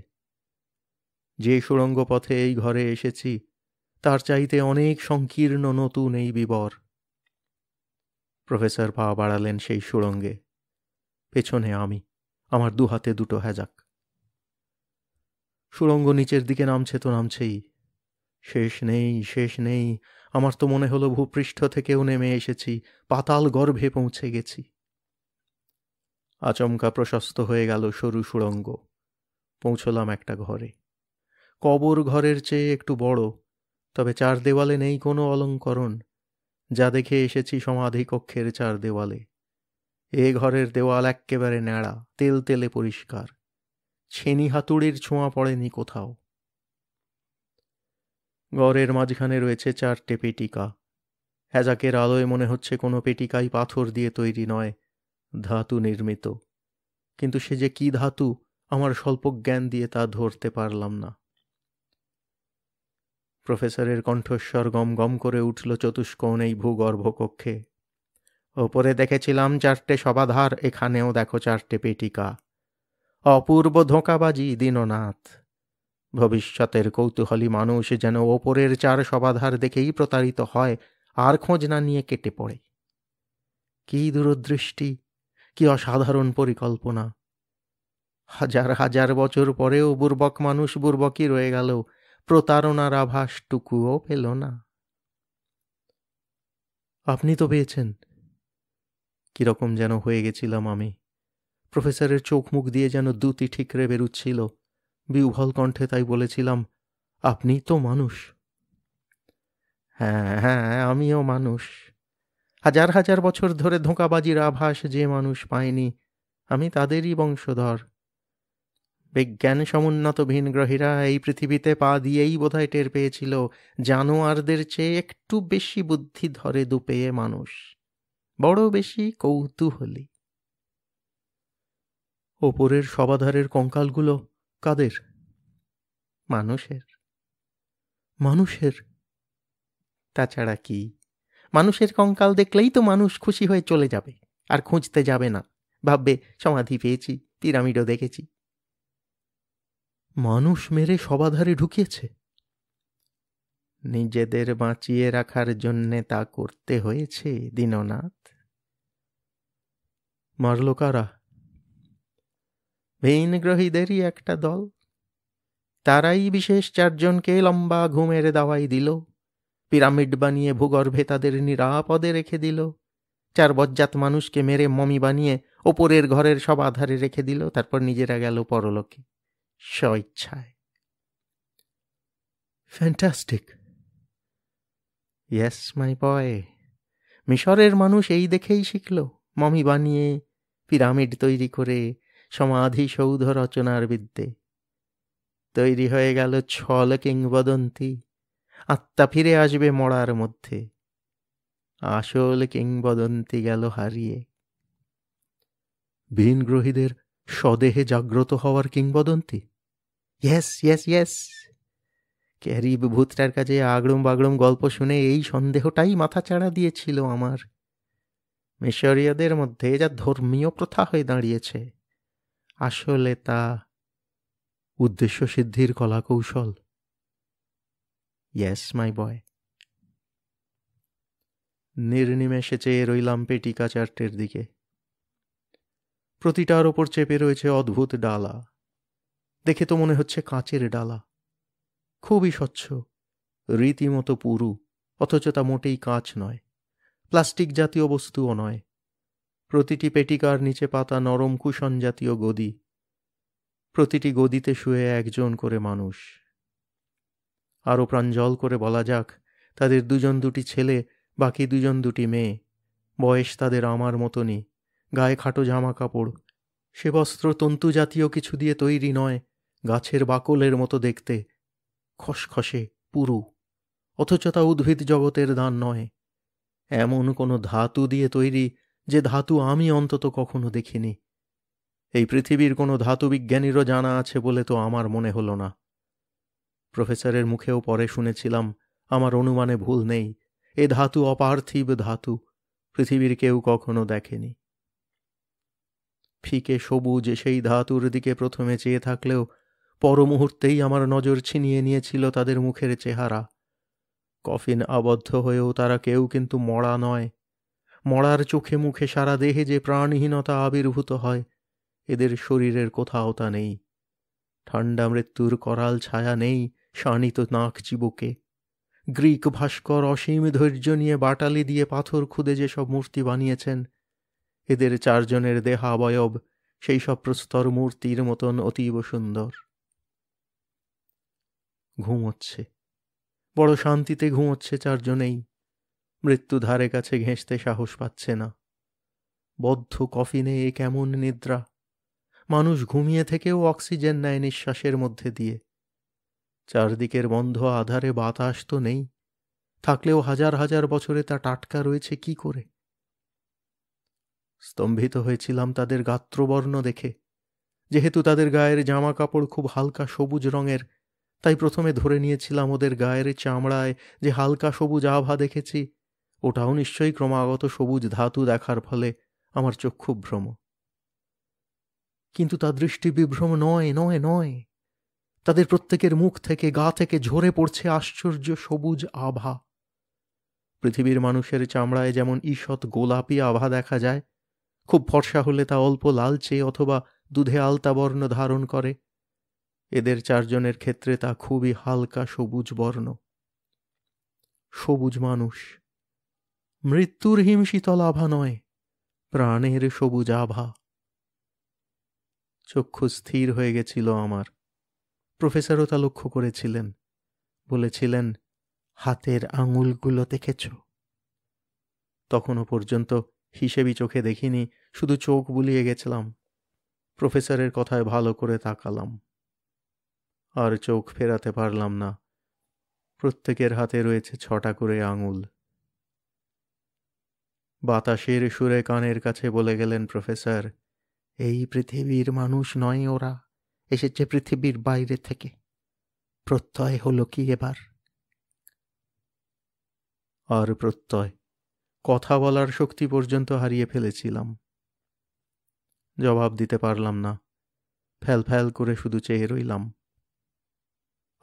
যে সুড়ঙ্গ পথে এই ঘরে এসেছি তার চাইতে অনেক সংকীর্ণ নতুন এই বিবর। প্রফেসর পা বাড়ালেন সেই সুড়ঙ্গে। পেছনে আমি, আমার দু হাতে দুটো হ্যাজাক। সুড়ঙ্গ নিচের দিকে নামছে তো নামছেই। শেষ নেই, শেষ নেই। আমার তো মনে হলো ভূপৃষ্ঠ থেকেও নেমে এসেছি, পাতাল গর্ভে পৌঁছে গেছি। আচমকা প্রশস্ত হয়ে গেল সরু সুড়ঙ্গ। পৌঁছলাম একটা ঘরে। কবর ঘরের চেয়ে একটু বড়, তবে চার দেওয়ালে নেই কোনো অলঙ্করণ। যা দেখে এসেছি সমাধি কক্ষের চার দেওয়ালে। এ ঘরের দেওয়াল এক্কেবারে ন্যাড়া, তেলতেলে পরিষ্কার। ছেনি হাতুড়ির ছোঁয়া পড়েনি কোথাও। ঘরের মাঝখানে রয়েছে চারটে পেটিকা। হ্যাজাকের আলোয় মনে হচ্ছে কোনো পেটিকাই পাথর দিয়ে তৈরি নয়, ধাতু নির্মিত। কিন্তু সে যে কি ধাতু, আমার স্বল্প জ্ঞান দিয়ে তা ধরতে পারলাম না। প্রফেসরের কণ্ঠস্বর গম গম করে উঠল চতুষ্কোণ এই ভূগর্ভ কক্ষে। ওপরে দেখেছিলাম চারটে সবাধার, এখানেও দেখো চারটে পেটিকা। অপূর্ব ধোঁকাবাজি দীননাথ। ভবিষ্যতের কৌতূহলী মানুষ যেন ওপরের চার সবাধার দেখেই প্রতারিত হয়, আর খোঁজ না নিয়ে কেটে পড়ে। কি দূরদৃষ্টি, কি অসাধারণ পরিকল্পনা! হাজার হাজার বছর পরেও বুর্বক মানুষ বুর্বকই রয়ে গেল, প্রতারণার আভাসটুকুও পেল না। আপনি তো পেয়েছেন। কিরকম যেন হয়ে গেছিলাম আমি। প্রফেসরের চোখ মুখ দিয়ে যেন দুটি ঠিকরে বেরুচ্ছিল। বিহ্বল কণ্ঠে তাই বলেছিলাম, আপনি তো মানুষ। হ্যাঁ হ্যাঁ, আমিও মানুষ। হাজার হাজার বছর ধরে ধোঁকাবাজির আভাস যে মানুষ পায়নি, আমি তাদেরই বংশধর। বিজ্ঞান সমুন্নত ভিনগ্রহীরা এই পৃথিবীতে পা দিয়েই বোধহয় টের পেয়েছিল জানোয়ারদের চেয়ে একটু বেশি বুদ্ধি ধরে দুপেয়ে মানুষ, বড় বেশি কৌতূহলী। ওপরের সবাধারের কঙ্কালগুলো কাদের? মানুষের। মানুষের? তাছাড়া কি? মানুষের কঙ্কাল দেখলেই তো মানুষ খুশি হয়ে চলে যাবে, আর খুঁজতে যাবে না, ভাববে সমাধি পেয়েছি, পিরামিডও দেখেছি। মানুষ মেরে সবাধারে ঢুকিয়েছে? নিজেদের বাঁচিয়ে রাখার জন্যে তা করতে হয়েছে দীননাথ। মারল কারা? ভিনগ্রহীদেরই একটা দল। তারাই বিশেষ 4 জনকে লম্বা ঘুমের দাওয়াই দিল, পিরামিড বানিয়ে ভূগর্ভে তাদের নিরাপদে রেখে দিল। 4 বজ্জাত মানুষকে মেরে মমি বানিয়ে ওপরের ঘরের সব আধারে রেখে দিল, তারপর নিজেরা গেল পরলোকে স্বইচ্ছায়। ফ্যান্টাস্টিক। ইয়েস মাই বয়, মিশরের মানুষ এই দেখেই শিখল, মমি বানিয়ে, পিরামিড তৈরি করে, সমাধি সৌধ রচনার বিদ্যে। তৈরি হয়ে গেল ছল কিংবদন্তি, আত্মা ফিরে আসবে মরার মধ্যে। আসল কিংবদন্তি গেল হারিয়ে। ভিনগ্রহীদের স্বদেহে জাগ্রত হওয়ার কিংবদন্তি? Yes yes yes. ক্যারিব ভূতটার কাছে আগড়ুম বাগড়ুম গল্প শুনে এই সন্দেহটাই মাথাচাড়া দিয়েছিল আমার। মিশরীয়দের মধ্যে যা ধর্মীয় প্রথা হয়ে দাঁড়িয়েছে, আসলে তা উদ্দেশ্য সিদ্ধির কলাকৌশল। ইয়েস মাই বয়। নির্নিমেষে চেয়ে রইলাম পেটিকা 4টের দিকে। প্রতিটার ওপর চেপে রয়েছে অদ্ভুত ডালা। দেখে তো মনে হচ্ছে কাঁচের ডালা, খুবই স্বচ্ছ, রীতিমতো পুরু, অথচ তা মোটেই কাঁচ নয়, প্লাস্টিক জাতীয় বস্তুও নয়। প্রতিটি পেটিকার নিচে পাতা নরম কুশন জাতীয় গদি, প্রতিটি গদিতে শুয়ে 1 জন করে মানুষ। আরও প্রাঞ্জল করে বলা যাক, তাদের 2 জন 2টি ছেলে, বাকি 2 জন 2টি মেয়ে। বয়স তাদের আমার মতনই, গায়ে খাটো জামা কাপড়, সে বস্ত্র তন্তু জাতীয় কিছু দিয়ে তৈরি নয়, গাছের বাকলের মতো দেখতে, খসখসে পুরু, অথচ তা উদ্ভিদ জগতের দান নয়। এমন কোনো ধাতু দিয়ে তৈরি যে ধাতু আমি অন্তত কখনো দেখিনি। এই পৃথিবীর কোনো ধাতু বিজ্ঞানীরও জানা আছে বলে তো আমার মনে হলো না। প্রফেসরের মুখেও পরে শুনেছিলাম, আমার অনুমানে ভুল নেই, এ ধাতু অপার্থিব ধাতু, পৃথিবীর কেউ কখনো দেখেনি। ফিকে সবুজ সেই ধাতুর দিকে প্রথমে চেয়ে থাকলেও পর মুহূর্তেই আমার নজর ছিনিয়ে নিয়েছিল তাদের মুখের চেহারা। কফিন আবদ্ধ হয়েও তারা কেউ কিন্তু মরা নয়। মরার চোখে মুখে সারা দেহে যে প্রাণহীনতা আবির্ভূত হয়, এদের শরীরের কোথাও তা নেই। ঠান্ডা মৃত্যুর করাল ছায়া নেই শানিত নাক চিবুকে। গ্রিক ভাস্কর অসীম ধৈর্য নিয়ে বাটালি দিয়ে পাথর খুদে যেসব মূর্তি বানিয়েছেন, এদের 4 জনের দেহাবয়ব সেই সব প্রস্তর মূর্তির মতন অতীব সুন্দর। ঘুমোচ্ছে, বড় শান্তিতে ঘুমোচ্ছে 4 জনেই। মৃত্যু ধারে কাছে ঘেঁষতে সাহস পাচ্ছে না। বদ্ধ কফিনে এ কেমন নিদ্রা! মানুষ ঘুমিয়ে থেকেও অক্সিজেন নেয় নিঃশ্বাসের মধ্যে দিয়ে। চারদিকের বন্ধ আধারে বাতাস তো নেই, থাকলেও হাজার হাজার বছরে তা টাটকা রয়েছে কি করে? স্তম্ভিত হয়েছিলাম তাদের গাত্রবর্ণ দেখে। যেহেতু তাদের গায়ের জামা কাপড় খুব হালকা সবুজ রঙের, তাই প্রথমে ধরে নিয়েছিলাম ওদের গায়ের চামড়ায় যে হালকা সবুজ আভা দেখেছি, ওটাও নিশ্চয়ই ক্রমাগত সবুজ ধাতু দেখার ফলে আমার চক্ষুভ্রম। কিন্তু তা দৃষ্টি বিভ্রম নয়, নয়, নয়। তাদের প্রত্যেকের মুখ থেকে, গা থেকে ঝরে পড়ছে আশ্চর্য সবুজ আভা। পৃথিবীর মানুষের চামড়ায় যেমন ঈষৎ গোলাপি আভা দেখা যায়, খুব ফর্সা হলে তা অল্প লালচে অথবা দুধে আলতা বর্ণ ধারণ করে, এদের 4 জনের ক্ষেত্রে তা খুবই হালকা সবুজ বর্ণ। সবুজ মানুষ, মৃত্যুর হিমশীতল আভা নয়, প্রাণের সবুজ আভা। চক্ষু স্থির হয়ে গেছিল আমার। প্রফেসরও তা লক্ষ্য করেছিলেন, বলেছিলেন, হাতের আঙুলগুলো দেখেছ? তখনও পর্যন্ত হিসেবি চোখে দেখিনি, শুধু চোখ বুলিয়ে গেছিলাম। প্রফেসরের কথায় ভালো করে তাকালাম, আর চোখ ফেরাতে পারলাম না। প্রত্যেকের হাতে রয়েছে 6টা করে আঙুল। বাতাসের সুরে কানের কাছে বলে গেলেন প্রফেসর, এই পৃথিবীর মানুষ নয় ওরা, এসেছে পৃথিবীর বাইরে থেকে। প্রত্যয় হলো কি এবার? আর প্রত্যয়, কথা বলার শক্তি পর্যন্ত হারিয়ে ফেলেছিলাম। জবাব দিতে পারলাম না, ফ্যাল ফ্যাল করে শুধু চেয়ে রইলাম।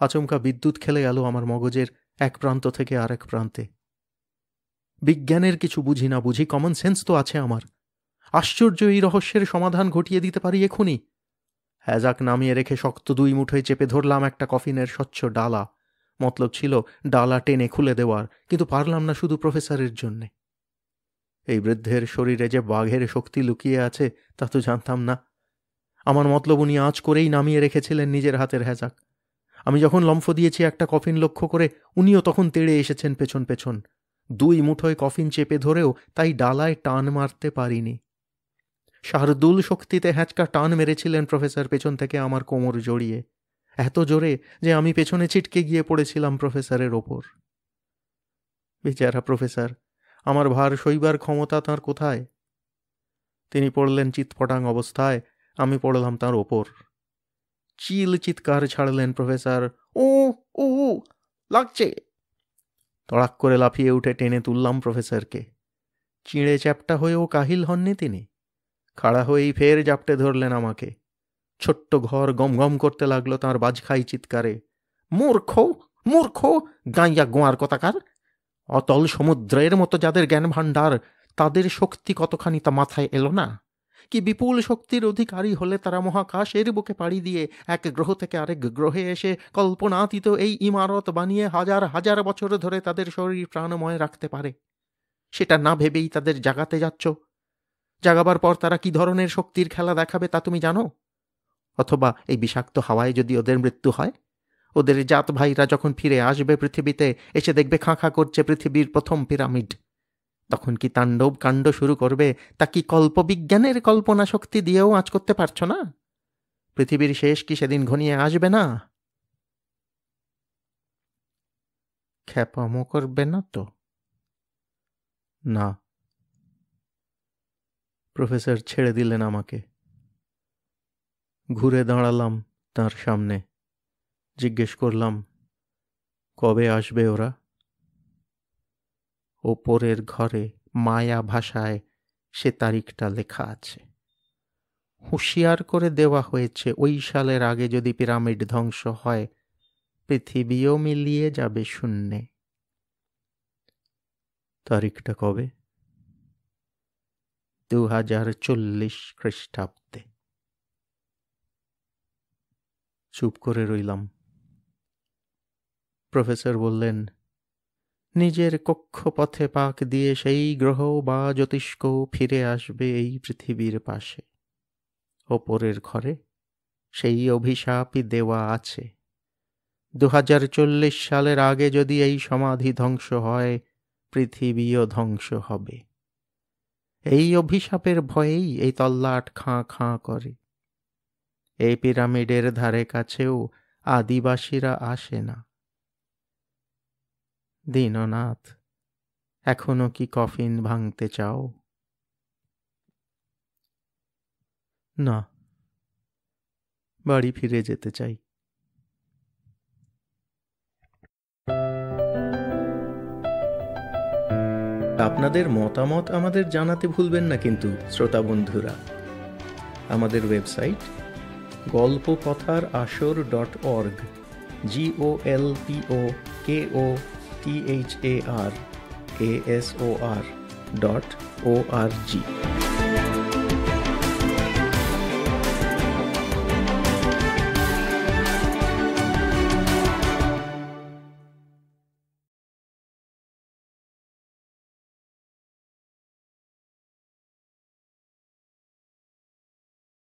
আচমকা বিদ্যুৎ খেলে গেল আমার মগজের এক প্রান্ত থেকে আরেক প্রান্তে। বিজ্ঞানের কিছু বুঝি না বুঝি কমন সেন্স তো আছে আমার। আশ্চর্য এই রহস্যের সমাধান ঘটিয়ে দিতে পারি এখনই। হ্যাজাক নামিয়ে রেখে শক্ত 2 মুঠোয় চেপে ধরলাম একটা কফিনের স্বচ্ছ ডালা। মতলব ছিল ডালা টেনে খুলে দেওয়ার, কিন্তু পারলাম না শুধু প্রফেসরের জন্যে। এই বৃদ্ধের শরীরে যে বাঘের শক্তি লুকিয়ে আছে তা তো জানতাম না। আমার মতলব উনি আঁচ করেই নামিয়ে রেখেছিলেন নিজের হাতের হ্যাজাক। আমি যখন লম্ফ দিয়েছি একটা কফিন লক্ষ্য করে, উনিও তখন তেড়ে এসেছেন পেছন পেছন। 2 মুঠোয় কফিন চেপে ধরেও তাই ডালায় টান মারতে পারিনি। শার্দুল শক্তিতে হ্যাঁচকা টান মেরেছিলেন প্রফেসর পেছন থেকে আমার কোমর জড়িয়ে, এত জোরে যে আমি পেছনে ছিটকে গিয়ে পড়েছিলাম প্রফেসরের ওপর। বেচারা প্রফেসর, আমার ভার সইবার ক্ষমতা তাঁর কোথায়? তিনি পড়লেন চিৎপটাং অবস্থায়, আমি পড়লাম তাঁর ওপর। চিল চিৎকার ছাড়লেন প্রফেসর, ও ও লাগছে। তড়াক করে লাফিয়ে উঠে টেনে তুললাম প্রফেসরকে। চিঁড়ে চ্যাপটা হয়েও কাহিল হননি তিনি। খাড়া হয়েই ফের জাপটে ধরলেন আমাকে। ছোট্ট ঘর গমগম করতে লাগলো তাঁর বাজখাই চিৎকারে। মূর্খ মূর্খ, গাইয়া গোয়ার কথাকার! অতল সমুদ্রের মতো যাদের জ্ঞান ভাণ্ডার, তাদের শক্তি কতখানি তা মাথায় এলো না? কি বিপুল শক্তির অধিকারী হলে তারা মহাকাশের বুকে পাড়ি দিয়ে এক গ্রহ থেকে আরেক গ্রহে এসে কল্পনাতীত এই ইমারত বানিয়ে হাজার হাজার বছর ধরে তাদের শরীর প্রাণময় রাখতে পারে। সেটা না ভেবেই তাদের জাগাতে যাচ্ছ। জাগাবার পর তারা কি ধরনের শক্তির খেলা দেখাবে তা তুমি জানো? অথবা এই বিষাক্ত হাওয়ায় যদি ওদের মৃত্যু হয়, ওদের জাত ভাইরা যখন ফিরে আসবে পৃথিবীতে, এসে দেখবে খাঁ খাঁ করছে পৃথিবীর প্রথম পিরামিড, তখন কি তাণ্ডব কাণ্ড শুরু করবে তা কি কল্পবিজ্ঞানের কল্পনা শক্তি দিয়েও আঁচ করতে পারছ না? পৃথিবীর শেষ কি সেদিন ঘনিয়ে আসবে না? খ্যাপামো করবে না তো? না। প্রফেসর ছেড়ে দিলেন আমাকে। ঘুরে দাঁড়ালাম তার সামনে, জিজ্ঞেস করলাম, কবে আসবে ওরা? ওপরের ঘরে মায়া ভাষায় সে তারিখটা লেখা আছে। হুঁশিয়ার করে দেওয়া হয়েছে ওই সালের আগে যদি পিরামিড ধ্বংস হয়, পৃথিবীও মিলিয়ে যাবে শূন্যে। তারিখটা কবে? 2040 খ্রিস্টাব্দে। চুপ করে রইলাম। প্রফেসর বললেন, নিজের কক্ষপথে পাক দিয়ে সেই গ্রহ বা জ্যোতিষ্ক ফিরে আসবে এই পৃথিবীর পাশে। ওপরের ঘরে সেই অভিশাপই দেওয়া আছে। 2040 সালের আগে যদি এই সমাধি ধ্বংস হয়, পৃথিবীও ধ্বংস হবে। এই অভিশাপের ভয়েই এই তল্লাট খাঁ খাঁ করে। এই পিরামিডের ধারে কাছেও আদিবাসীরা আসে না। দীননাথ, এখনো কি কফিন ভাঙতে চাও? না, বাড়ি ফিরে যেতে চাই। আপনাদের মতামত আমাদের জানাতে ভুলবেন না কিন্তু শ্রোতা বন্ধুরা। আমাদের ওয়েবসাইট golpokothar.org, GOLPOKOTHARASOR.org।